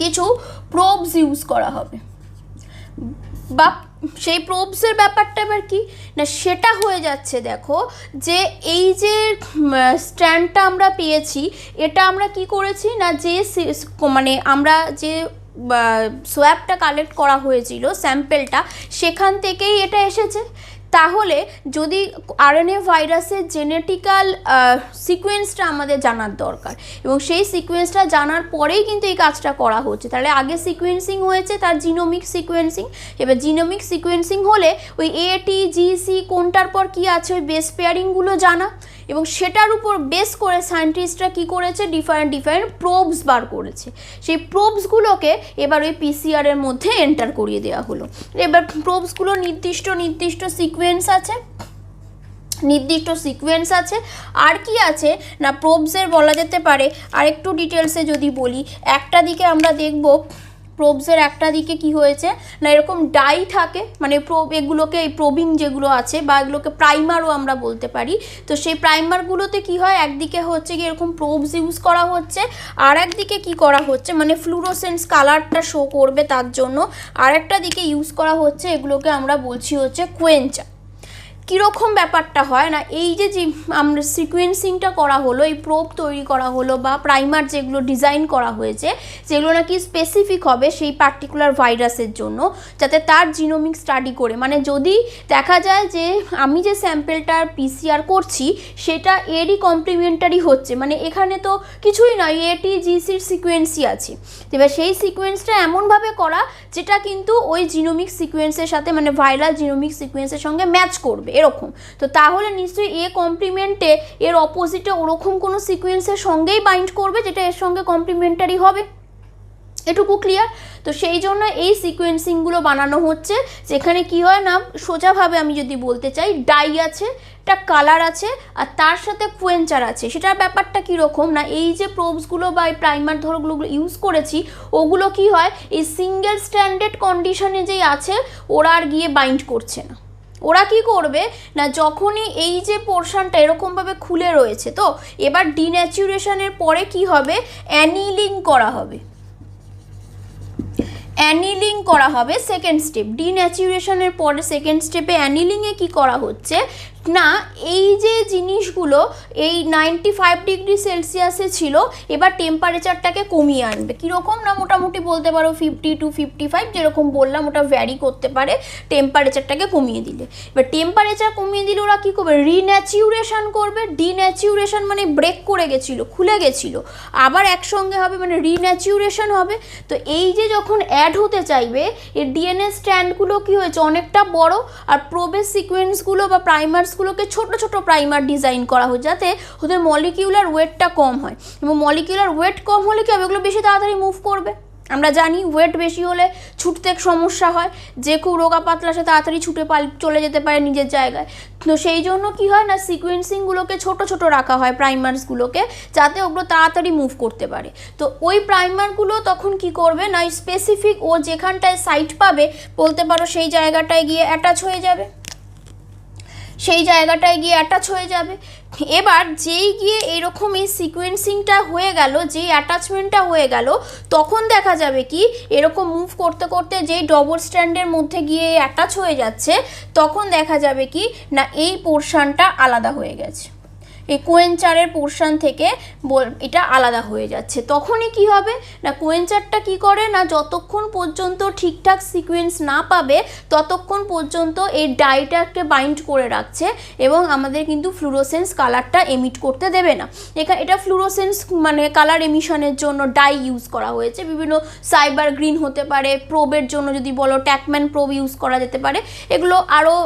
কিছু প্রোবস ইউজ করা হবে। বা সেই প্রোবসের ব্যাপারটা এবার কি না, সেটা হয়ে যাচ্ছে দেখো যে এই যে স্ট্র্যান্ডটা আমরা পেয়েছি, এটা আমরা কি করেছি না, যে মানে আমরা যে সোয়াবটা কালেক্ট করা হয়েছিল স্যাম্পেলটা, সেখান থেকেই এটা এসেছে। তাহলে যদি আরএনএ ভাইরাসের জেনেটিক্যাল সিকোয়েন্সটা আমাদের জানার দরকার, এবং সেই সিকোয়েন্সটা জানার পরেই কিন্তু এই কাজটা করা হচ্ছে। তাহলে আগে সিকোয়েন্সিং হয়েছে, তার জিনোমিক সিকোয়েন্সিং। এবার জিনোমিক সিকোয়েন্সিং হলে ওই এটি জিসি কোনটার পর কি আছে ওই বেস পেয়ারিংগুলো জানা, এবং সেটার উপর বেস করে সায়েন্টিস্টরা কী করেছে, ডিফারেন্ট প্রোবস বার করেছে। সেই প্রোবসগুলোকে এবার ওই পিসিআরের মধ্যে এন্টার করিয়ে দেওয়া হলো। এবার প্রোবসগুলো নির্দিষ্ট সিকোয়েন্স আছে। আর কি আছে না, প্রোবসের বলা যেতে পারে আর একটু ডিটেলসে যদি বলি, একটা দিকে আমরা দেখব প্রোবসের একটা দিকে কি হয়েছে না, এরকম ডাই থাকে, মানে এগুলোকে এই প্রোবিং যেগুলো আছে বা এগুলোকে প্রাইমারও আমরা বলতে পারি। তো সেই প্রাইমারগুলোতে কি হয়, একদিকে হচ্ছে কি এরকম প্রোবস ইউজ করা হচ্ছে, আর একদিকে কি করা হচ্ছে মানে ফ্লুরোসেন্স কালারটা শো করবে তার জন্য আর একটা দিকে ইউজ করা হচ্ছে, এগুলোকে আমরা বলছি হচ্ছে কোয়েঞ্চার। কীরকম ব্যাপারটা হয় না, এই যে আমরা সিকোয়েন্সিংটা করা হলো, এই প্রোব তৈরি করা হলো বা প্রাইমার যেগুলো ডিজাইন করা হয়েছে, যেগুলো নাকি স্পেসিফিক হবে সেই পার্টিকুলার ভাইরাসের জন্য, যাতে তার জিনোমিক স্টাডি করে, মানে যদি দেখা যায় যে আমি যে স্যাম্পেলটার পিসিআর করছি সেটা এরই কমপ্লিমেন্টারি হচ্ছে, মানে এখানে তো কিছুই নয়, এটি জিসির সিকোয়েন্সই আছে, এবার সেই সিকোয়েন্সটা এমনভাবে করা যেটা কিন্তু ওই জিনোমিক সিকোয়েন্সের সাথে মানে ভাইরাল জিনোমিক সিকোয়েন্সের সঙ্গে ম্যাচ করবে এরকম। তো তাহলে নিশ্চয়ই এ কমপ্লিমেন্টে এর অপোজিটে ওরকম কোনো সিকোয়েন্সের সঙ্গেই বাইন্ড করবে যেটা এর সঙ্গে কমপ্লিমেন্টারি হবে, এটুকু ক্লিয়ার। তো সেই জন্য এই সিকোয়েন্সিংগুলো বানানো হচ্ছে, যেখানে কি হয় না, সোজাভাবে আমি যদি বলতে চাই, ডাই আছে, একটা কালার আছে, আর তার সাথে কোয়েঞ্চার আছে। সেটার ব্যাপারটা কীরকম না, এই যে প্রোবসগুলো বা এই প্রাইমার ধরগুলো ইউজ করেছি, ওগুলো কি হয় এই সিঙ্গেল স্ট্যান্ডার্ড কন্ডিশনে যেই আছে ওরা আর গিয়ে বাইন্ড করছে না। ওরা কি করবে না, যখনই এই যে পোর্শনটা এরকমভাবে খুলে রয়েছে, তো এবার ডিন্যাচুরেশনের পরে কি হবে, অ্যানিলিং করা হবে। অ্যানিলিং করা হবে সেকেন্ড স্টেপ, ডিন্যাচুরেশনের পরে সেকেন্ড স্টেপে অ্যানিলিংয়ে কি করা হচ্ছে না, এই যে জিনিসগুলো এই 95 ডিগ্রি সেলসিয়াসে ছিল, এবার টেম্পারেচারটাকে কমিয়ে আনবে। কীরকম না, মোটামুটি বলতে পারো 50 to 55, যেরকম বললাম ওটা ভ্যারি করতে পারে টেম্পারেচারটাকে কমিয়ে দিলে। এবার টেম্পারেচার কমিয়ে দিলে ওরা কী করবে, রিন্যাচুরেশন করবে। ডিন্যাচুরেশন মানে ব্রেক করে গেছিলো, খুলে গেছিলো, আবার একসঙ্গে হবে মানে রিন্যাচুরেশন হবে। তো এই যে যখন অ্যাড হতে চাইবে, এর ডিএনএ স্ট্র্যান্ডগুলো কী হয়েছে অনেকটা বড়, আর প্রোবেস সিকোয়েন্সগুলো বা প্রাইমার্সগুলোকে ছোট ছোট প্রাইমার ডিজাইন করা হয় যাতে ওদের মলিকিউলার ওয়েটটা কম হয়, এবং মলিকিউলার ওয়েট কম হলে কি হবে, ওগুলো বেশি তাড়াতাড়ি মুভ করবে। আমরা জানি ওয়েট বেশি হলে ছুটতে সমস্যা হয়, যে খুব রোগা পাতলা সে তাড়াতাড়ি ছুটে চলে যেতে পারে নিজের জায়গায়। তো সেই জন্য কি হয় না, সিকোয়েন্সিংগুলোকে ছোট ছোট রাখা হয় প্রাইমার্সগুলোকে, যাতে ওগুলো তাড়াতাড়ি মুভ করতে পারে। তো ওই প্রাইমারগুলো তখন কি করবে না, স্পেসিফিক ও যেখানটায় সাইট পাবে বলতে পারো সেই জায়গাটায় গিয়ে অ্যাটাচ হয়ে যাবে, এবার যেই গিয়ে এরকম এই সিকোয়েন্সিংটা হয়ে গেল, যেই অ্যাটাচমেন্টটা হয়ে গেল, তখন দেখা যাবে কি এরকম মুভ করতে করতে যেই ডবল স্ট্যান্ডের মধ্যে গিয়ে অ্যাটাচ হয়ে যাচ্ছে, তখন দেখা যাবে কি না এই পোর্শনটা আলাদা হয়ে গেছে, এই কোয়েঞ্চারের পোর্শন থেকে এটা আলাদা হয়ে যাচ্ছে। তখনই কি হবে না, কোয়েঞ্চারটা কি করে না, যতক্ষণ পর্যন্ত ঠিকঠাক সিকোয়েন্স না পাবে ততক্ষণ পর্যন্ত এই ডাইটাকে বাইন্ড করে রাখছে, এবং আমাদের কিন্তু ফ্লুরোসেন্স কালারটা এমিট করতে দেবে না। এটা ফ্লুরোসেন্স মানে কালার এমিশনের জন্য ডাই ইউজ করা হয়েছে, বিভিন্ন সাইবার গ্রিন হতে পারে, প্রোবের জন্য যদি বলো ট্যাকম্যান প্রোব ইউজ করা যেতে পারে, এগুলো আরও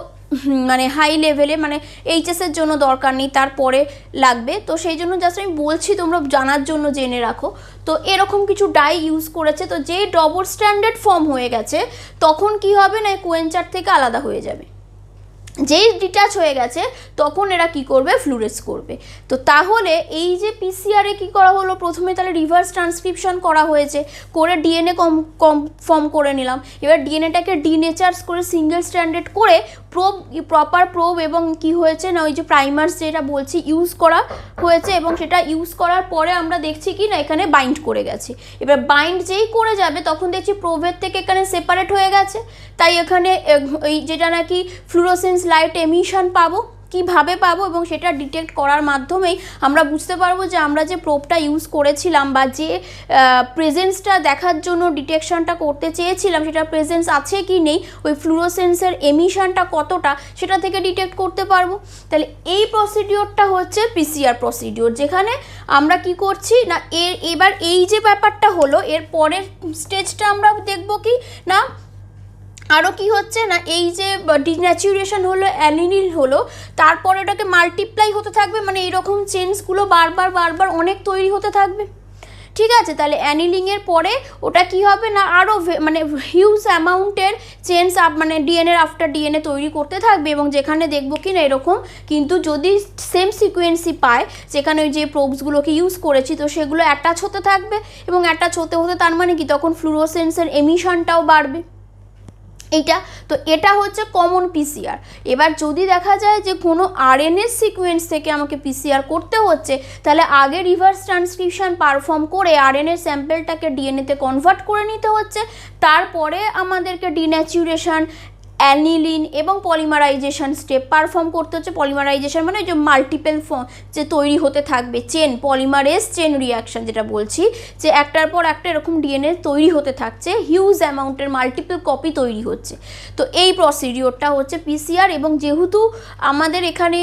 মানে হাই লেভেলে, মানে এইচএসের জন্য দরকার নেই, তারপরে লাগবে। তো সেই জন্য জাস্ট আমি বলছি তোমরা জানার জন্য জেনে রাখো। তো এরকম কিছু ডাই ইউজ করেছে, তো যেই ডবল স্ট্যান্ডার্ড ফর্ম হয়ে গেছে তখন কি হবে না, কোয়েঞ্চার থেকে আলাদা হয়ে যাবে। যেই ডিটাচ হয়ে গেছে তখন এরা কি করবে, ফ্লুরেস করবে। তো তাহলে এই যে পিসিআরে কি করা হলো, প্রথমে তাহলে রিভার্স ট্রান্সক্রিপশন করা হয়েছে, করে ডিএনএ ফর্ম করে নিলাম। এবার ডিএনএটাকে ডিনেচার্স করে সিঙ্গেল স্ট্যান্ডার্ড করে প্রপার প্রোব এবং কি হয়েছে না ওই যে প্রাইমার্স যেটা বলছি ইউজ করা হয়েছে, এবং সেটা ইউজ করার পরে আমরা দেখছি কি না এখানে বাইন্ড করে গেছে। এবার বাইন্ড যেই করে যাবে তখন দেখছি প্রোভের থেকে এখানে সেপারেট হয়ে গেছে, তাই এখানে ওই যেটা নাকি ফ্লুরোসেন্স লাইট এমিশন পাবো। কীভাবে পাবো এবং সেটা ডিটেক্ট করার মাধ্যমেই আমরা বুঝতে পারবো যে আমরা যে প্রোবটা ইউজ করেছিলাম বা যে প্রেজেন্সটা দেখার জন্য ডিটেকশনটা করতে চেয়েছিলাম সেটা প্রেজেন্স আছে কি নেই, ওই ফ্লুরোসেন্সের এমিশনটা কতটা সেটা থেকে ডিটেক্ট করতে পারবো। তাহলে এই প্রসিডিওরটা হচ্ছে পিসিআর প্রসিডিওর, যেখানে আমরা কি করছি না এবার এই যে ব্যাপারটা হলো এর পরের স্টেজটা আমরা দেখবো কি না আরও কি হচ্ছে না এই যে ডিন্যাচুরেশন হলো, অ্যানিলিন হলো, তারপরে ওটাকে মাল্টিপ্লাই হতে থাকবে, মানে এইরকম চেঞ্জগুলো বারবার অনেক তৈরি হতে থাকবে। ঠিক আছে, তাহলে অ্যানিলিংয়ের পরে ওটা কি হবে না আরও মানে হিউজ অ্যামাউন্টের চেঞ্জ মানে ডিএনএ আফটার ডিএনএ তৈরি করতে থাকবে, এবং যেখানে দেখবো কি না এরকম কিন্তু যদি সেম সিকোয়েন্সই পায় যেখানে ওই যে প্রোবসগুলোকে ইউজ করেছি তো সেগুলো অ্যাটাচ হতে থাকবে, এবং অ্যাটাচ হতে তার মানে কি তখন ফ্লুরোসেন্সের এমিশনটাও বাড়বে। এইটা তো এটা হচ্ছে কমন পিসিআর। এবার যদি দেখা যায় যে কোনো আরএনএ সিকোয়েন্স থেকে আমাকে পিসিআর করতে হচ্ছে, তাহলে আগে রিভার্স ট্রান্সক্রিপশন পারফর্ম করে আরএনএ স্যাম্পেলটাকে ডিএনএতে কনভার্ট করে নিতে হচ্ছে, তারপরে আমাদেরকে ডিন্যাচুরেশন, অ্যানিলিন এবং পলিমারাইজেশন স্টেপ পারফর্ম করতে হচ্ছে। পলিমারাইজেশন মানে যে মাল্টিপল যে তৈরি হতে থাকবে চেন, পলিমারেজ চেন রিয়াকশান যেটা বলছি, যে একটার পর একটা এরকম ডিএনএ তৈরি হতে থাকছে, হিউজ অ্যামাউন্টের মাল্টিপল কপি তৈরি হচ্ছে। তো এই প্রসিডিওরটা হচ্ছে পিসিআর, এবং যেহেতু আমাদের এখানে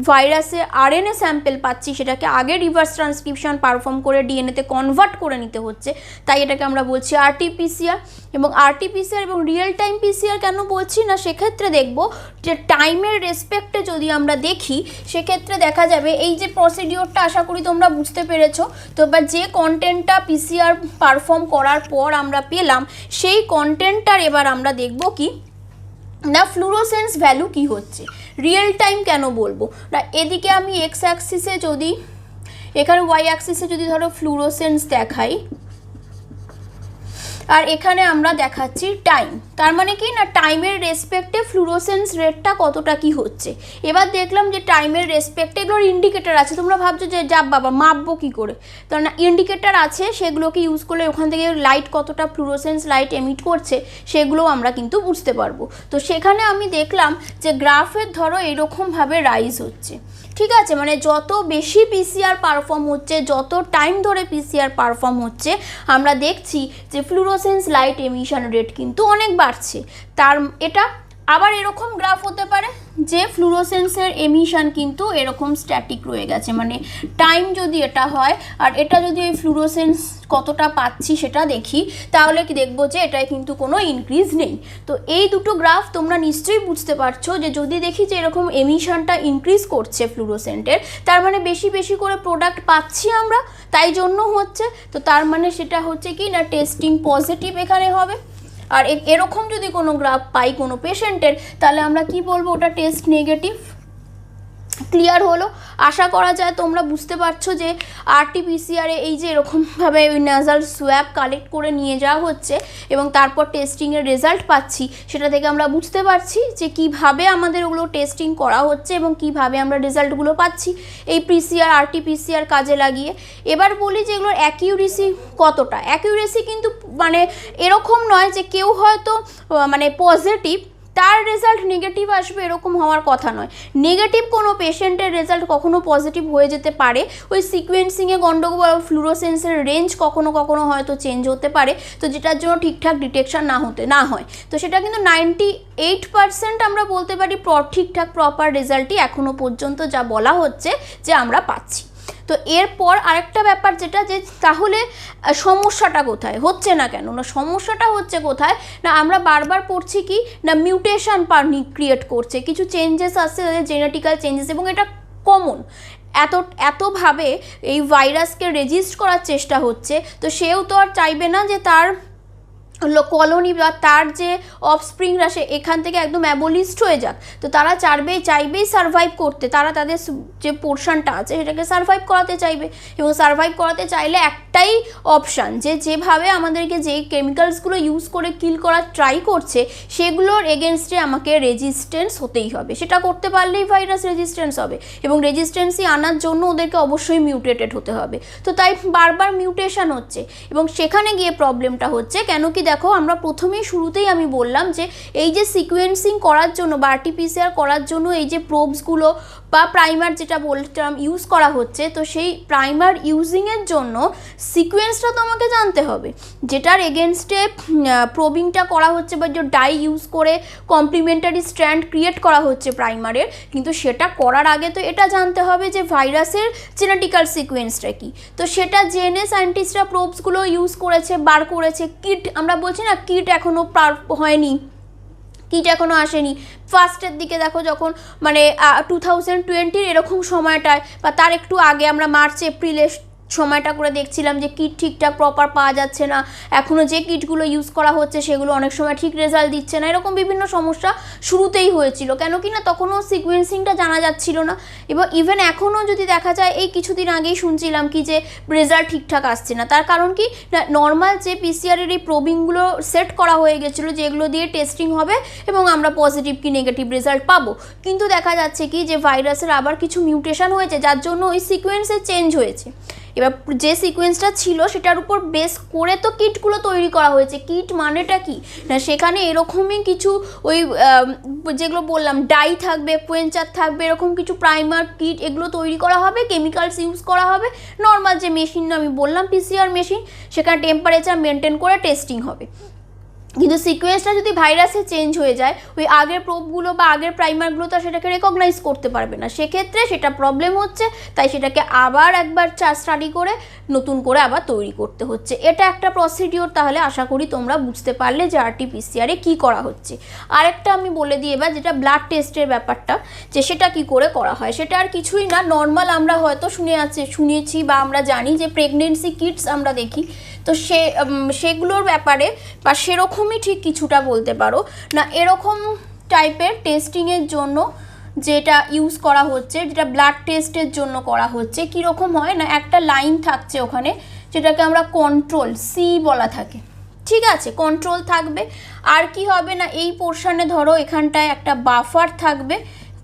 ভাইরাসে আরএনএ স্যাম্পেল পাচ্ছি সেটাকে আগে রিভার্স ট্রান্সক্রিপশন পারফর্ম করে ডিএনএতে কনভার্ট করে নিতে হচ্ছে, তাই এটাকে আমরা বলছি আরটিপিসিআর। এবং আরটিপিসিআর এবং রিয়েল টাইম পিসিআর কেন বলছি না, সেক্ষেত্রে দেখব যে টাইমের রেসপেক্টে যদি আমরা দেখি সেক্ষেত্রে দেখা যাবে এই যে প্রসিডিওরটা আশা করি তোমরা বুঝতে পেরেছো। তো এবার যে কন্টেন্টটা পিসিআর পারফর্ম করার পর আমরা পেলাম সেই কন্টেন্টটার এবার আমরা দেখব কি না ফ্লুরোসেন্স ভ্যালু কি হচ্ছে। রিয়েল টাইম কেন বলবো না, এদিকে আমি এক্স অ্যাক্সিসে যদি এখানে ওয়াই অ্যাক্সিসে যদি ধরো ফ্লুরোসেন্স দেখাই আর এখানে আমরা দেখাচ্ছি টাইম, তার মানে কি না টাইমের রেসপেক্টে ফ্লুরোসেন্স রেটটা কতটা কি হচ্ছে। এবার দেখলাম যে টাইমের রেসপেক্টে এগুলোর ইন্ডিকেটার আছে, তোমরা ভাবছো যে যা বাবা মাপবো কী করে, তার না ইন্ডিকেটার আছে, সেগুলোকে ইউজ করলে ওখান থেকে লাইট কতটা ফ্লুরোসেন্স লাইট এমিট করছে সেগুলো আমরা কিন্তু বুঝতে পারবো। তো সেখানে আমি দেখলাম যে গ্রাফের ধরো এইরকমভাবে রাইজ হচ্ছে, ঠিক আছে, মানে যত বেশি পিসিআর পারফর্ম হচ্ছে, যত টাইম ধরে পিসিআর পারফর্ম হচ্ছে, আমরা দেখছি যে ফ্লুরোসেন্স লাইট এমিশন রেট কিন্তু অনেক বাড়ছে। তার এটা আবার এরকম গ্রাফ হতে পারে যে ফ্লুরোসেন্সের এমিশন কিন্তু এরকম স্ট্যাটিক রয়ে গেছে, মানে টাইম যদি এটা হয় আর এটা যদি এই ফ্লুরোসেন্স কতটা পাচ্ছি সেটা দেখি, তাহলে কি দেখবো যে এটায় কিন্তু কোনো ইনক্রিজ নেই। তো এই দুটো গ্রাফ তোমরা নিশ্চয়ই বুঝতে পারছো যে যদি দেখি যে এরকম এমিশনটা ইনক্রিজ করছে ফ্লুরোসেন্টের, তার মানে বেশি বেশি করে প্রোডাক্ট পাচ্ছি আমরা, তাই জন্য হচ্ছে। তো তার মানে সেটা হচ্ছে কি না টেস্টিং পজিটিভ এখানে হবে। আর এরকম যদি কোনো গ্রাফ পাই কোনো পেশেন্টের, তাহলে আমরা কি বলবো ওটা টেস্ট নেগেটিভ। ক্লিয়ার হলো? আশা করা যায় তোমরা বুঝতে পারছো যে আরটিপিসিআরে এই যে এরকমভাবে ওই নাজাল সোয়াব কালেক্ট করে নিয়ে যাওয়া হচ্ছে এবং তারপর টেস্টিংয়ের রেজাল্ট পাচ্ছি, সেটা থেকে আমরা বুঝতে পারছি যে কিভাবে আমাদের ওগুলো টেস্টিং করা হচ্ছে এবং কিভাবে আমরা রেজাল্টগুলো পাচ্ছি এই পিসিআর আরটিপিসিআর কাজে লাগিয়ে। এবার বলি যে এগুলোর অ্যাকিউরেসি কতটা। অ্যাকিউরেসি কিন্তু মানে এরকম নয় যে কেউ হয়তো মানে পজিটিভ তার রেজাল্ট নেগেটিভ আসবে, এরকম হওয়ার কথা নয়। নেগেটিভ কোনো পেশেন্টের রেজাল্ট কখনো পজিটিভ হয়ে যেতে পারে, ওই সিকোয়েন্সিংয়ে গন্ডগোল, ফ্লুরোসেন্সের রেঞ্জ কখনো কখনো হয়তো চেঞ্জ হতে পারে, তো যেটার জন্য ঠিকঠাক ডিটেকশন না হয়। তো সেটা কিন্তু 98% আমরা বলতে পারি ঠিকঠাক প্রপার রেজাল্টই এখনও পর্যন্ত যা বলা হচ্ছে যে আমরা পাচ্ছি। তো এরপর আরেকটা ব্যাপার যেটা যে তাহলে সমস্যাটা কোথায় হচ্ছে না কেন, না সমস্যাটা হচ্ছে কোথায় না আমরা বারবার পড়ছি কি না মিউটেশন ক্রিয়েট করছে, কিছু চেঞ্জেস আসছে তাদের জেনেটিক্যাল চেঞ্জেস, এবং এটা কমন এতভাবে এই ভাইরাসকে রেজিস্ট করার চেষ্টা হচ্ছে। তো সেও তো আর চাইবে না যে তার কলোনি বা তার যে অফস্প্রিংরা সে এখান থেকে একদম অ্যাবলিস্ট হয়ে যাক, তো তারা চাইবেই সারভাইভ করতে, তারা তাদের যে পোর্শনটা আছে সেটাকে সারভাইভ করাতে চাইবে। এবং সারভাইভ করাতে চাইলে একটাই অপশান, যে যেভাবে আমাদেরকে যে কেমিক্যালসগুলো ইউজ করে কিল করার ট্রাই করছে সেগুলোর এগেনস্টে আমাকে রেজিস্ট্যান্স হতেই হবে। সেটা করতে পারলেই ভাইরাস রেজিস্ট্যান্স হবে, এবং রেজিস্ট্যান্সই আনার জন্য ওদেরকে অবশ্যই মিউটেটেড হতে হবে। তো তাই বারবার মিউটেশন হচ্ছে, এবং সেখানে গিয়ে প্রবলেমটা হচ্ছে কেন কি, দেখো আমরা প্রথমেই শুরুতেই আমি বললাম যে এই যে সিকোয়েন্সিং করার জন্য বা RT-PCR করার জন্য এই যে প্রোবসগুলো বা প্রাইমার যেটা বলতাম ইউজ করা হচ্ছে, তো সেই প্রাইমার ইউজিংয়ের জন্য সিকোয়েন্সটা তো আমাকে জানতে হবে, যেটার এগেনস্টে প্রবিংটা করা হচ্ছে বা যে ডাই ইউজ করে কমপ্লিমেন্টারি স্ট্র্যান্ড ক্রিয়েট করা হচ্ছে প্রাইমারের। কিন্তু সেটা করার আগে তো এটা জানতে হবে যে ভাইরাসের জেনেটিক্যাল সিকোয়েন্সটা কী। তো সেটা জেনে সায়েন্টিস্টরা প্রোবসগুলো ইউজ করেছে, বার করেছে। কিট আমরা বলছি না, কিট এখনও হয়নি, কিট এখনও আসেনি। ফার্স্টের দিকে দেখো যখন মানে 2020 এরকম সময়টায় বা তার একটু আগে আমরা মার্চ এপ্রিলের সময়টা করে দেখছিলাম যে কিট ঠিকঠাক প্রপার পাওয়া যাচ্ছে না, এখনও যে কিটগুলো ইউজ করা হচ্ছে সেগুলো অনেক সময় ঠিক রেজাল্ট দিচ্ছে না, এরকম বিভিন্ন সমস্যা শুরুতেই হয়েছিল। কেন কি না, তখনও সিকোয়েন্সিংটা জানা যাচ্ছিল না। এবং ইভেন এখনও যদি দেখা যায়, এই কিছুদিন আগেই শুনছিলাম কি যে রেজাল্ট ঠিকঠাক আসছে না। তার কারণ কি না, নর্মাল যে পিসিআরের এই প্রবিংগুলো সেট করা হয়ে গেছিলো যেগুলো দিয়ে টেস্টিং হবে এবং আমরা পজিটিভ কি নেগেটিভ রেজাল্ট পাবো। কিন্তু দেখা যাচ্ছে কি যে ভাইরাসের আবার কিছু মিউটেশন হয়েছে, যার জন্য ওই সিকোয়েন্সে চেঞ্জ হয়েছে। এবার যে সিকোয়েন্সটা ছিল সেটার উপর বেস করে তো কিটগুলো তৈরি করা হয়েছে। কিট মানেটা কি না, সেখানে এরকমই কিছু ওই যেগুলো বললাম ডাই থাকবে, কোয়েঞ্চার থাকবে, এরকম কিছু প্রাইমার কিট এগুলো তৈরি করা হবে, কেমিক্যালস ইউজ করা হবে। নর্মাল যে মেশিন আমি বললাম PCR মেশিন, সেখানে টেম্পারেচার মেনটেন করে টেস্টিং হবে। কিন্তু সিকোয়েন্সটা যদি ভাইরাসে চেঞ্জ হয়ে যায়, ওই আগের প্রোবগুলো বা আগের প্রাইমারগুলো তো সেটাকে রেকগনাইজ করতে পারবে না, সেক্ষেত্রে সেটা প্রবলেম হচ্ছে। তাই সেটাকে আবার একবার স্টাডি করে নতুন করে আবার তৈরি করতে হচ্ছে। এটা একটা প্রসিডিওর। তাহলে আশা করি তোমরা বুঝতে পারলে যে RT-PCR কী করা হচ্ছে। আরেকটা আমি বলে দিই এবার, যেটা ব্লাড টেস্টের ব্যাপারটা, যে সেটা কি করে করা হয়। সেটা আর কিছুই না, নর্মাল আমরা হয়তো শুনেছি বা আমরা জানি যে প্রেগনেন্সি কিটস আমরা দেখি, তো সেগুলোর ব্যাপারে বা সেরকমই ঠিক কিছুটা বলতে পারো না। এরকম টাইপের টেস্টিংয়ের জন্য যেটা ইউজ করা হচ্ছে, যেটা ব্লাড টেস্টের জন্য করা হচ্ছে, কীরকম হয় না, একটা লাইন থাকছে ওখানে যেটাকে আমরা কন্ট্রোল সি বলা থাকে, ঠিক আছে, কন্ট্রোল থাকবে। আর কি হবে না, এই পোর্শনে ধরো এখানটায় একটা বাফার থাকবে।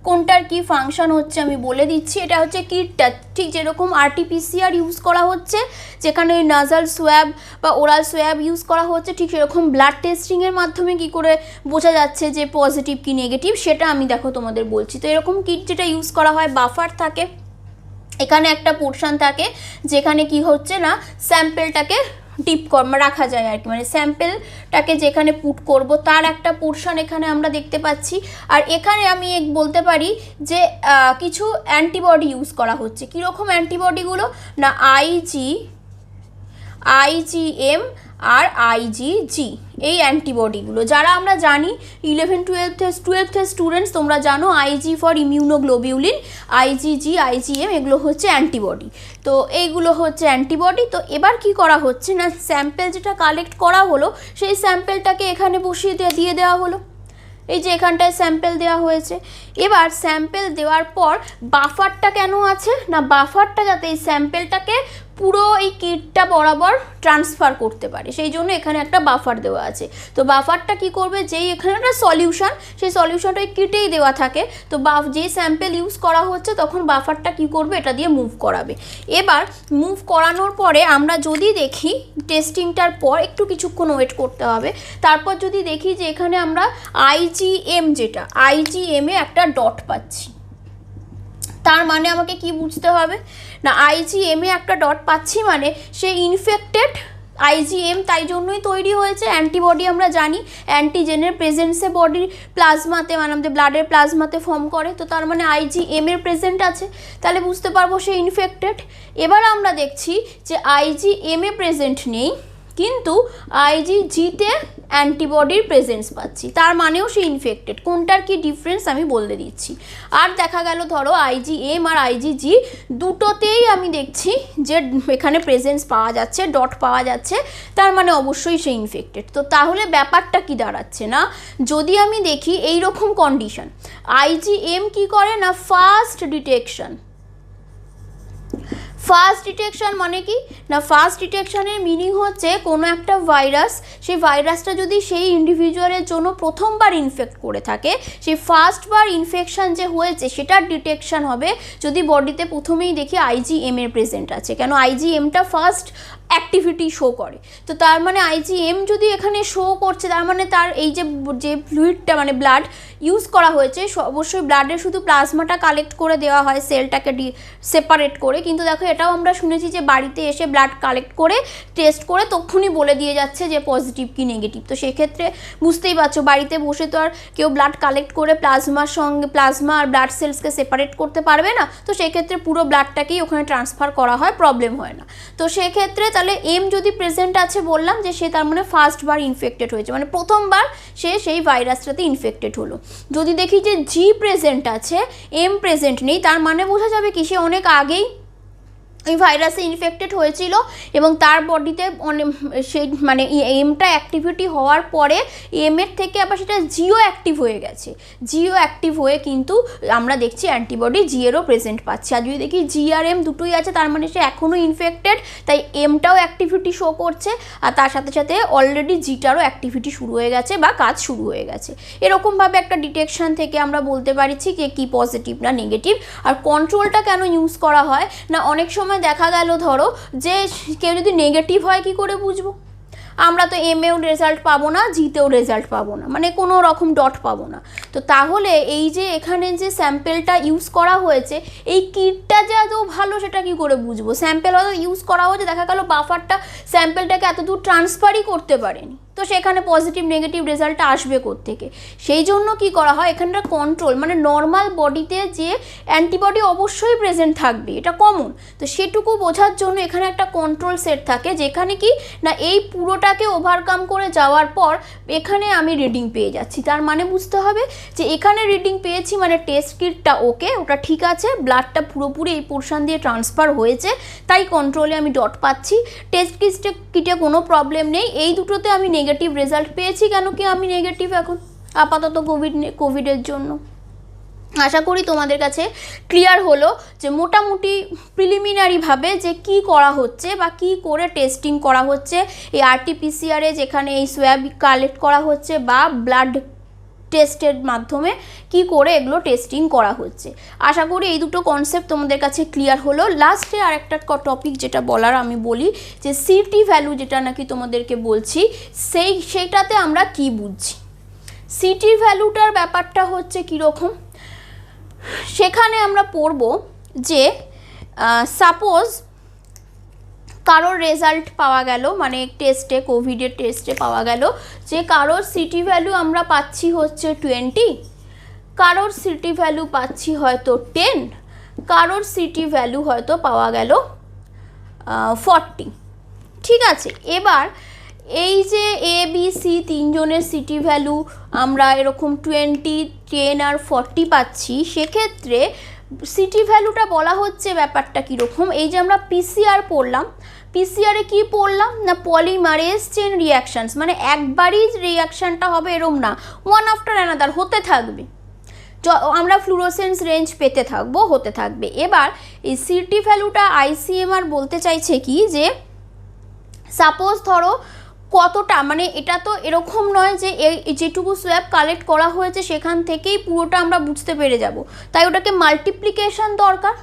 কোনটার কি ফাংশন হচ্ছে আমি বলে দিচ্ছি। এটা হচ্ছে কিটটা, ঠিক যেরকম RT-PCR ইউজ করা হচ্ছে, যেখানে ওই নাজাল সোয়াব বা ওরাল সোয়াব ইউজ করা হচ্ছে, ঠিক সেরকম ব্লাড টেস্টিংয়ের মাধ্যমে কি করে বোঝা যাচ্ছে যে পজিটিভ কি নেগেটিভ, সেটা আমি দেখো তোমাদের বলছি। তো এরকম কিট যেটা ইউজ করা হয়, বাফার থাকে, এখানে একটা পোর্শন থাকে যেখানে কি হচ্ছে না, স্যাম্পেলটাকে ডিপ রাখা যায় আর কি, মানে স্যাম্পেলটাকে যেখানে পুট করব তার একটা পোর্শন এখানে আমরা দেখতে পাচ্ছি। আর এখানে আমি বলতে পারি যে কিছু অ্যান্টিবডি ইউজ করা হচ্ছে। কীরকম অ্যান্টিবডিগুলো না, IgM আর IgG, এই অ্যান্টিবডিগুলো যারা আমরা জানি 11-12 স্টুডেন্টস তোমরা জানো, IG for immunoglobulin, IgG IgM এগুলো হচ্ছে অ্যান্টিবডি। তো এইগুলো হচ্ছে অ্যান্টিবডি। তো এবার কি করা হচ্ছে না, স্যাম্পেল যেটা কালেক্ট করা হলো সেই স্যাম্পেলটাকে এখানে বসিয়ে দিয়ে দেওয়া হলো। এই যে এখানটায় স্যাম্পেল দেওয়া হয়েছে। এবার স্যাম্পেল দেওয়ার পর বাফারটা কেন আছে না, বাফারটা যাতে এই স্যাম্পেলটাকে পুরো এই কিটটা বরাবর ট্রান্সফার করতে পারে, সেই জন্য এখানে একটা বাফার দেওয়া আছে। তো বাফারটা কি করবে, যেই এখানে একটা সলিউশন, সেই সলিউশনটা ওই কিটেই দেওয়া থাকে। তো যেই স্যাম্পেল ইউজ করা হচ্ছে তখন বাফারটা কি করবে, এটা দিয়ে মুভ করাবে। এবার মুভ করানোর পরে আমরা যদি দেখি টেস্টিংটার পর একটু কিছুক্ষণ ওয়েট করতে হবে, তারপর যদি দেখি যে এখানে আমরা IgM যেটা IgM-এ একটা ডট পাচ্ছি, তার মানে আমাকে কি বুঝতে হবে না, IgM-এ একটা ডট পাচ্ছি মানে সে ইনফেক্টেড। IgM তাই জন্যই তৈরি হয়েছে, অ্যান্টিবডি আমরা জানি অ্যান্টিজেনের প্রেজেন্সে বডির প্লাজমাতে, মানে আমাদের ব্লাডের প্লাজমাতে ফর্ম করে। তো তার মানে IgM-এর প্রেজেন্ট আছে, তাহলে বুঝতে পারবো সে ইনফেক্টেড। এবার আমরা দেখছি যে IgM-এ প্রেজেন্ট নেই, কিন্তু আইজিজিতে অ্যান্টিবডির প্রেজেন্স পাচ্ছি, তার মানেও সে ইনফেক্টেড। কোনটার কি ডিফারেন্স আমি বলে দিচ্ছি। আর দেখা গেল ধরো আইজিএম আর আইজিজি দুটোতেই আমি দেখছি যে এখানে প্রেজেন্স পাওয়া যাচ্ছে, ডট পাওয়া যাচ্ছে, তার মানে অবশ্যই সে ইনফেক্টেড। তো তাহলে ব্যাপারটা কি দাঁড়াচ্ছে না, যদি আমি দেখি এই রকম কন্ডিশন, আইজিএম কি করে না ফাস্ট ডিটেকশন। ফাস্ট ডিটেকশন মানে কি না, ফাস্ট ডিটেকশনের মিনিং হচ্ছে কোনো একটা ভাইরাস, সেই ভাইরাসটা যদি সেই ইন্ডিভিজুয়ালের জন্য প্রথমবার ইনফেক্ট করে থাকে, সেই ফার্স্টবার ইনফেকশন যে হয়েছে সেটার ডিটেকশন হবে যদি বডিতে প্রথমেই দেখি আইজিএম এর প্রেজেন্ট আছে। কেন আইজিএমটা ফার্স্ট অ্যাক্টিভিটি শো করে, তো তার মানে আইজিএম যদি এখানে শো করছে, তার মানে তার এই যে ফ্লুইডটা মানে ব্লাড ইউজ করা হয়েছে, অবশ্যই ব্লাডের শুধু প্লাজমাটা কালেক্ট করে দেওয়া হয় সেলটাকে সেপারেট করে, কিন্তু দেখো এটাও আমরা শুনেছি যে বাড়িতে এসে ব্লাড কালেক্ট করে টেস্ট করে তখনই বলে দিয়ে যাচ্ছে যে পজিটিভ কি নেগেটিভ। তো সেক্ষেত্রে বুঝতেই পারছো বাড়িতে বসে তো আর কেউ ব্লাড কালেক্ট করে প্লাজমার সঙ্গে প্লাজমা আর ব্লাড সেলসকে সেপারেট করতে পারবে না, তো সেক্ষেত্রে পুরো ব্লাডটাকেই ওখানে ট্রান্সফার করা হয়, প্রবলেম হয় না। তো সেক্ষেত্রে তাহলে এম যদি প্রেজেন্ট আছে বললাম যে সে তার মানে ফার্স্টবার ইনফেক্টেড হয়েছে, মানে প্রথমবার সে সেই ভাইরাসটাতে ইনফেক্টেড হলো। যদি দেখি যে জি প্রেজেন্ট আছে, এম প্রেজেন্ট নেই, তার মানে বোঝা যাবে কি সে অনেক আগেই এই ভাইরাসে ইনফেক্টেড হয়েছিল এবং তার বডিতে সেই মানে এমটা অ্যাক্টিভিটি হওয়ার পরে এমের থেকে আবার সেটা জিও অ্যাক্টিভ হয়ে গেছে, জিও অ্যাক্টিভ হয়ে কিন্তু আমরা দেখছি অ্যান্টিবডি জিএরও প্রেজেন্ট পাচ্ছি। আর যদি দেখি জি আর এম দুটোই আছে, তার মানে সে এখনও ইনফেক্টেড, তাই এমটাও অ্যাক্টিভিটি শো করছে আর তার সাথে সাথে অলরেডি জিটারও অ্যাক্টিভিটি শুরু হয়ে গেছে বা কাজ শুরু হয়ে গেছে। এরকমভাবে একটা ডিটেকশন থেকে আমরা বলতে পারছি যে কি পজিটিভ না নেগেটিভ। আর কন্ট্রোলটা কেন ইউজ করা হয় না, অনেক সময় দেখা গেল ধরো যে কেউ যদি নেগেটিভ হয় কি করে বুঝবো, আমরা তো এমেও রেজাল্ট পাবো না, জিতেও রেজাল্ট পাবো না, মানে কোনো রকম ডট পাবো না। তো তাহলে এই যে এখানে যে স্যাম্পেলটা ইউজ করা হয়েছে, এই কিটটা যে এত ভালো সেটা কি করে বুঝবো। স্যাম্পেল হয়তো ইউজ করা হয়েছে, দেখা গেল বাফারটা স্যাম্পেলটাকে এত দূর ট্রান্সফারই করতে পারেনি, তো সেখানে পজিটিভ নেগেটিভ রেজাল্টটা আসবে কোত্থেকে। সেই জন্য কি করা হয়, এখানটা কন্ট্রোল মানে নর্মাল বডিতে যে অ্যান্টিবডি অবশ্যই প্রেজেন্ট থাকবে, এটা কমন, তো সেটুকু বোঝার জন্য এখানে একটা কন্ট্রোল সেট থাকে, যেখানে কি না এই পুরোটাকে ওভারকাম করে যাওয়ার পর এখানে আমি রিডিং পেয়ে যাচ্ছি। তার মানে বুঝতে হবে যে এখানে রিডিং পেয়েছি মানে টেস্ট কিটটা ওকে, ওটা ঠিক আছে, ব্লাডটা পুরোপুরি এই পোর্শন দিয়ে ট্রান্সফার হয়েছে, তাই কন্ট্রোলে আমি ডট পাচ্ছি। টেস্ট কিটে কোনো প্রবলেম নেই, এই দুটোতে আমি নেগেটিভ রেজাল্ট পেয়েছি। কেন কি আমি নেগেটিভ এখন আপাতত কোভিডের জন্য। আশা করি তোমাদের কাছে ক্লিয়ার হলো যে মোটামুটি প্রিলিমিনারিভাবে যে কি করা হচ্ছে বা কি করে টেস্টিং করা হচ্ছে এই আরটিপিসিআরে, যেখানে এই সোয়াব কালেক্ট করা হচ্ছে বা ব্লাড টেস্টের মাধ্যমে কি করে এগুলো টেস্টিং করা হচ্ছে। আশা করি এই দুটো কনসেপ্ট তোমাদের কাছে ক্লিয়ার হলো। লাস্টে আর একটা টপিক যেটা বলার আমি বলি যে সিটি ভ্যালু যেটা নাকি তোমাদেরকে বলছি, সেইটাতে আমরা কি বুঝছি। সিটি ভ্যালুটার ব্যাপারটা হচ্ছে কীরকম, সেখানে আমরা পড়ব যে সাপোজ কারোর রেজাল্ট পাওয়া গেল, মানে টেস্টে কোভিডের টেস্টে পাওয়া গেল যে কারোর সিটি ভ্যালু আমরা পাচ্ছি হচ্ছে 20, কারোর সিটি ভ্যালু পাচ্ছি হয়তো 10, কারোর সিটি ভ্যালু হয়তো পাওয়া গেল 40। ঠিক আছে, এবার এই যে এ বি সি তিনজনের সিটি ভ্যালু আমরা এরকম 20, 10 আর 40 পাচ্ছি, সেক্ষেত্রে সিটি ভ্যালুটা বলা হচ্ছে ব্যাপারটা কীরকম। এই যে আমরা পিসিআর পড়লাম, পিসিআরে কি পড়লাম না পলিমারেজ চেন রিয়াকশানস, মানে একবারই রিয়াকশানটা হবে এরম না, ওয়ান আফটার অ্যানাদার হতে থাকবে, আমরা ফ্লুরোসেন্স রেঞ্জ পেতে থাকবো, হতে থাকবে। এবার এই সিটি ভ্যালুটা আইসিএমআর বলতে চাইছে কি যে সাপোজ ধরো কতটা, মানে এটা তো এরকম নয় যে যেটুকু সোয়াব কালেক্ট করা হয়েছে সেখান থেকেই পুরোটা আমরা বুঝতে পেরে যাব, তাই ওটাকে মাল্টিপ্লিকেশন দরকার।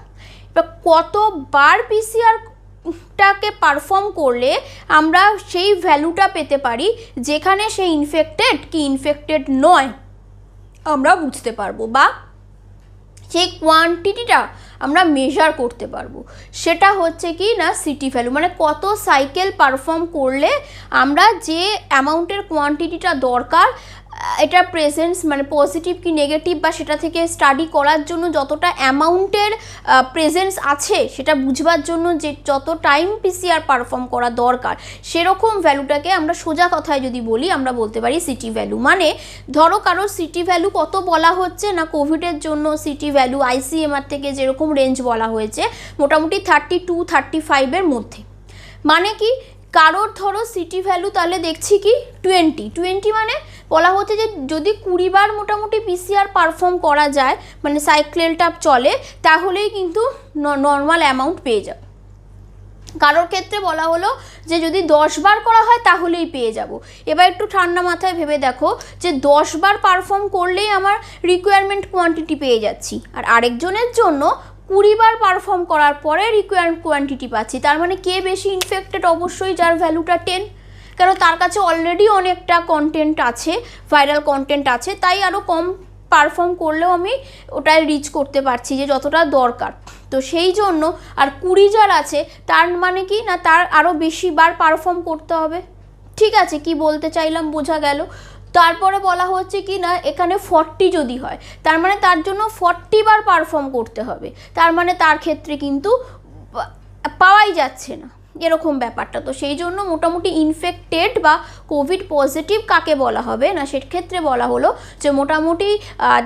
এবার কতবার পিসিআরটাকে পারফর্ম করলে আমরা সেই ভ্যালুটা পেতে পারি যেখানে সে ইনফেক্টেড কি ইনফেক্টেড নয় আমরা বুঝতে পারবো, বা সেই কোয়ান্টিটিটা আমরা মেজার করতে পারবো, সেটা হচ্ছে কি না সিটি ভ্যালু, মানে কত সাইকেল পারফর্ম করলে আমরা যে অ্যামাউন্টের কোয়ান্টিটিটা দরকার এটা প্রেজেন্স মানে পজিটিভ কি নেগেটিভ বা সেটা থেকে স্টাডি করার জন্য যতটা অ্যামাউন্টের প্রেজেন্স আছে সেটা বুঝবার জন্য যে যত টাইম পিসিআর পারফর্ম করা দরকার সেরকম ভ্যালুটাকে আমরা সোজা কথায় যদি বলি আমরা বলতে পারি সিটি ভ্যালু। মানে ধরো কারোর সিটি ভ্যালু কত বলা হচ্ছে না, কোভিডের জন্য সিটি ভ্যালু আইসিএমআর থেকে যেরকম রেঞ্জ বলা হয়েছে মোটামুটি 32-35 মধ্যে। মানে কি কারোর ধরো সিটি ভ্যালু তাহলে দেখছি কি 20 মানে বলা হচ্ছে যে যদি 20 বার মোটামুটি পিসিআর পারফর্ম করা যায় মানে সাইক্লেলটা চলে তাহলেই কিন্তু নর্মাল অ্যামাউন্ট পেয়ে যাবে। কারোর ক্ষেত্রে বলা হলো যে যদি 10 বার করা হয় তাহলেই পেয়ে যাব। এবার একটু ঠান্ডা মাথায় ভেবে দেখো যে 10 বার পারফর্ম করলেই আমার রিকোয়ারমেন্ট কোয়ান্টিটি পেয়ে যাচ্ছি, আর আরেকজনের জন্য 20 বার পারফর্ম করার পরে রিকোয়ার্ড কোয়ান্টিটি পাচ্ছি। তার মানে কে বেশি ইনফেক্টেড? অবশ্যই যার ভ্যালুটা 10, কারণ তার কাছে অলরেডি অনেকটা কন্টেন্ট আছে, ভাইরাল কন্টেন্ট আছে, তাই আরও কম পারফর্ম করলেও আমি ওটাই রিচ করতে পারছি যে যতটা দরকার। তো সেই জন্য আর 20 যার আছে তার মানে কি না তার আরও বেশি বার পারফর্ম করতে হবে। ঠিক আছে, কি বলতে চাইলাম বোঝা গেল। তারপরে বলা হচ্ছে কি না এখানে 40 যদি হয় তার মানে তার জন্য 40 বার পারফর্ম করতে হবে, তার মানে তার ক্ষেত্রে কিন্তু পাওয়াই যাচ্ছে না এরকম ব্যাপারটা। তো সেই জন্য মোটামুটি ইনফেক্টেড বা কোভিড পজিটিভ কাকে বলা হবে না সেক্ষেত্রে বলা হলো যে মোটামুটি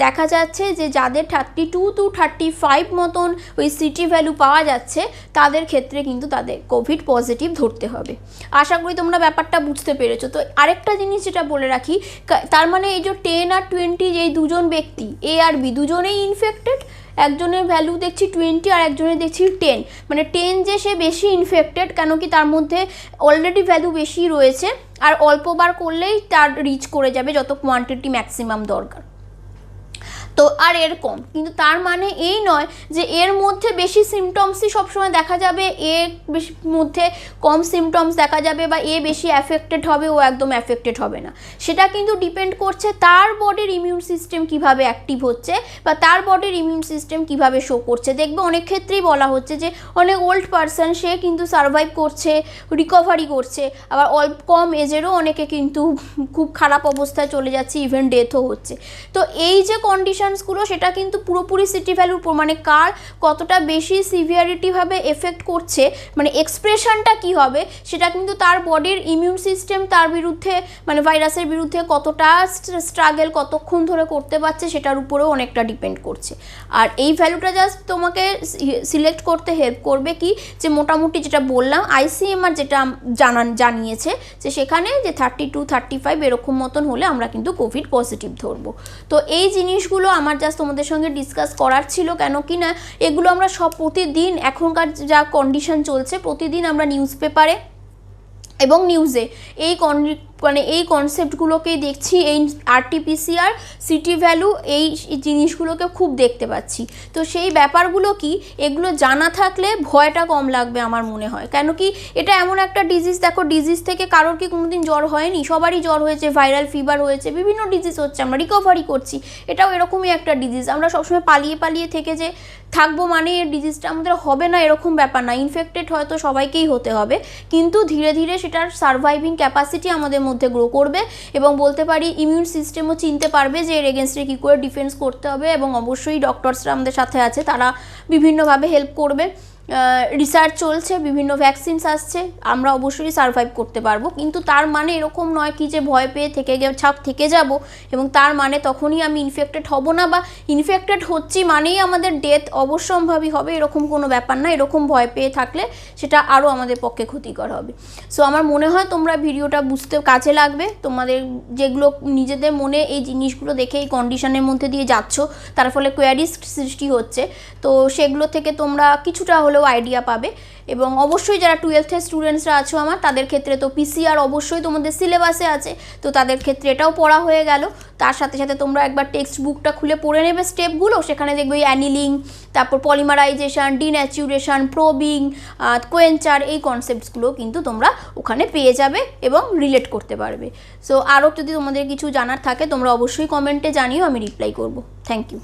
দেখা যাচ্ছে যে যাদের 32-35 মতন ওই সিটি ভ্যালু পাওয়া যাচ্ছে তাদের ক্ষেত্রে কিন্তু তাদের কোভিড পজিটিভ ধরতে হবে। আশা করি তোমরা ব্যাপারটা বুঝতে পেরেছো। তো আরেকটা জিনিস যেটা বলে রাখি, তার মানে এই যে 10 আর 20 যেই দুজন ব্যক্তি এ আর বি দুজনেই ইনফেক্টেড, একজনের ভ্যালু দেখছি 20 আর একজনের দেখছি 10, মানে 10 যে সে বেশি ইনফেক্টেড কেন কি তার মধ্যে অলরেডি ভ্যালু বেশি রয়েছে আর অল্পবার করলেই তার রিচ করে যাবে যত কোয়ান্টিটি ম্যাক্সিমাম দরকার। তো আর এর কম, কিন্তু তার মানে এই নয় যে এর মধ্যে বেশি সিমটমসই সবসময় দেখা যাবে, এর বেশি মধ্যে কম সিমটমস দেখা যাবে বা এ বেশি অ্যাফেক্টেড হবে ও একদম অ্যাফেক্টেড হবে না। সেটা কিন্তু ডিপেন্ড করছে তার বডির ইমিউন সিস্টেম কিভাবে অ্যাক্টিভ হচ্ছে বা তার বডির ইমিউন সিস্টেম কিভাবে শো করছে। দেখবে অনেক ক্ষেত্রেই বলা হচ্ছে যে অনেক ওল্ড পারসন সে কিন্তু সারভাইভ করছে, রিকভারি করছে, আবার অল্প কম এজেরও অনেকে কিন্তু খুব খারাপ অবস্থায় চলে যাচ্ছে, ইভেন ডেথও হচ্ছে। তো এই যে কন্ডিশনসগুলো সেটা কিন্তু পুরোপুরি সিটি ভ্যালুর উপর, মানে কার কতটা বেশি সিভিয়ারিটিভাবে এফেক্ট করছে, মানে এক্সপ্রেশনটা কি হবে সেটা কিন্তু তার বডির ইমিউন সিস্টেম তার বিরুদ্ধে মানে ভাইরাসের বিরুদ্ধে কতটা স্ট্রাগল কতক্ষণ ধরে করতে পারছে সেটার উপরেও অনেকটা ডিপেন্ড করছে। আর এই ভ্যালুটা জাস্ট তোমাকে সিলেক্ট করতে হেল্প করবে কি যে মোটামুটি যেটা বললাম আইসিএমআর যেটা জানিয়েছে যে সেখানে যে 32-35 এরকম মতন হলে আমরা কিন্তু কোভিড পজিটিভ ধরবো। তো এই জিনিসগুলো আমার জাস্ট তোমাদের সঙ্গে ডিসকাস করার ছিল, কেন কি না এগুলো আমরা সব প্রতিদিন এখনকার যা কন্ডিশন চলছে প্রতিদিন আমরা নিউজ পেপারে এবং নিউজে এই কনসেপ্টগুলোকেই দেখছি, এই আরটিপিসিআর সিটি ভ্যালু এই জিনিসগুলোকে খুব দেখতে পাচ্ছি। তো সেই ব্যাপারগুলো কি এগুলো জানা থাকলে ভয়টা কম লাগবে আমার মনে হয়, কেন কি এটা এমন একটা ডিজিজ, দেখো ডিজিজ থেকে কারোর কি কোনোদিন জ্বর হয়নি? সবারই জ্বর হয়েছে, ভাইরাল ফিভার হয়েছে, বিভিন্ন ডিজিজ হচ্ছে, আমরা রিকভারি করছি, এটাও এরকমই একটা ডিজিজ। আমরা সবসময় পালিয়ে থেকে যে থাকবো মানে এই ডিজিজটা আমাদের হবে না এরকম ব্যাপার না, ইনফেক্টেড হয়তো সবাইকেই হতে হবে, কিন্তু ধীরে ধীরে সেটার সারভাইভিং ক্যাপাসিটি আমাদের মধ্যে গ্রো করবে এবং বলতে পারি ইমিউন সিস্টেমও চিনতে পারবে যে এর এগেনস্টে কী করে ডিফেন্স করতে হবে। এবং অবশ্যই ডক্টরসরা আমাদের সাথে আছে, তারা বিভিন্নভাবে হেল্প করবে। রিসার্চ চলছে, বিভিন্ন ভ্যাকসিনস আসছে, আমরা অবশ্যই সারভাইভ করতে পারবো। কিন্তু তার মানে এরকম নয় কি যে ভয় পেয়ে থেকে যাব এবং তার মানে তখনই আমি ইনফেক্টেড হব না বা ইনফেক্টেড হচ্ছি মানেই আমাদের ডেথ অবশ্যম্ভাবী হবে, এরকম কোনো ব্যাপার না। এরকম ভয় পেয়ে থাকলে সেটা আরও আমাদের পক্ষে ক্ষতিকর হবে। সো আমার মনে হয় তোমরা ভিডিওটা বুঝতে কাজে লাগবে, তোমাদের যেগুলো নিজেদের মনে এই জিনিসগুলো দেখে এই কন্ডিশনের মধ্যে দিয়ে যাচ্ছ তার ফলে কোয়ারিজ সৃষ্টি হচ্ছে, তো সেগুলো থেকে তোমরা কিছুটা হলেও আইডিয়া পাবে। এবং অবশ্যই যারা 12th স্টুডেন্টসরা আছো আমার, তাদের ক্ষেত্রে তো পিসিআর অবশ্যই তোমাদের সিলেবাসে আছে, তো তাদের ক্ষেত্রে এটাও পড়া হয়ে গেল। তার সাথে সাথে তোমরা একবার টেক্সট বুকটা খুলে পড়ে নেবে স্টেপগুলো, সেখানে দেখবে অ্যানিলিং, তারপর পলিমারাইজেশন, ডিন্যাচুরেশন, প্রোবিং, কোয়েঞ্চার, এই কনসেপ্টসগুলো কিন্তু তোমরা ওখানে পেয়ে যাবে এবং রিলেট করতে পারবে। সো আরও যদি তোমাদের কিছু জানার থাকে তোমরা অবশ্যই কমেন্টে জানিও, আমি রিপ্লাই করব। Thank you.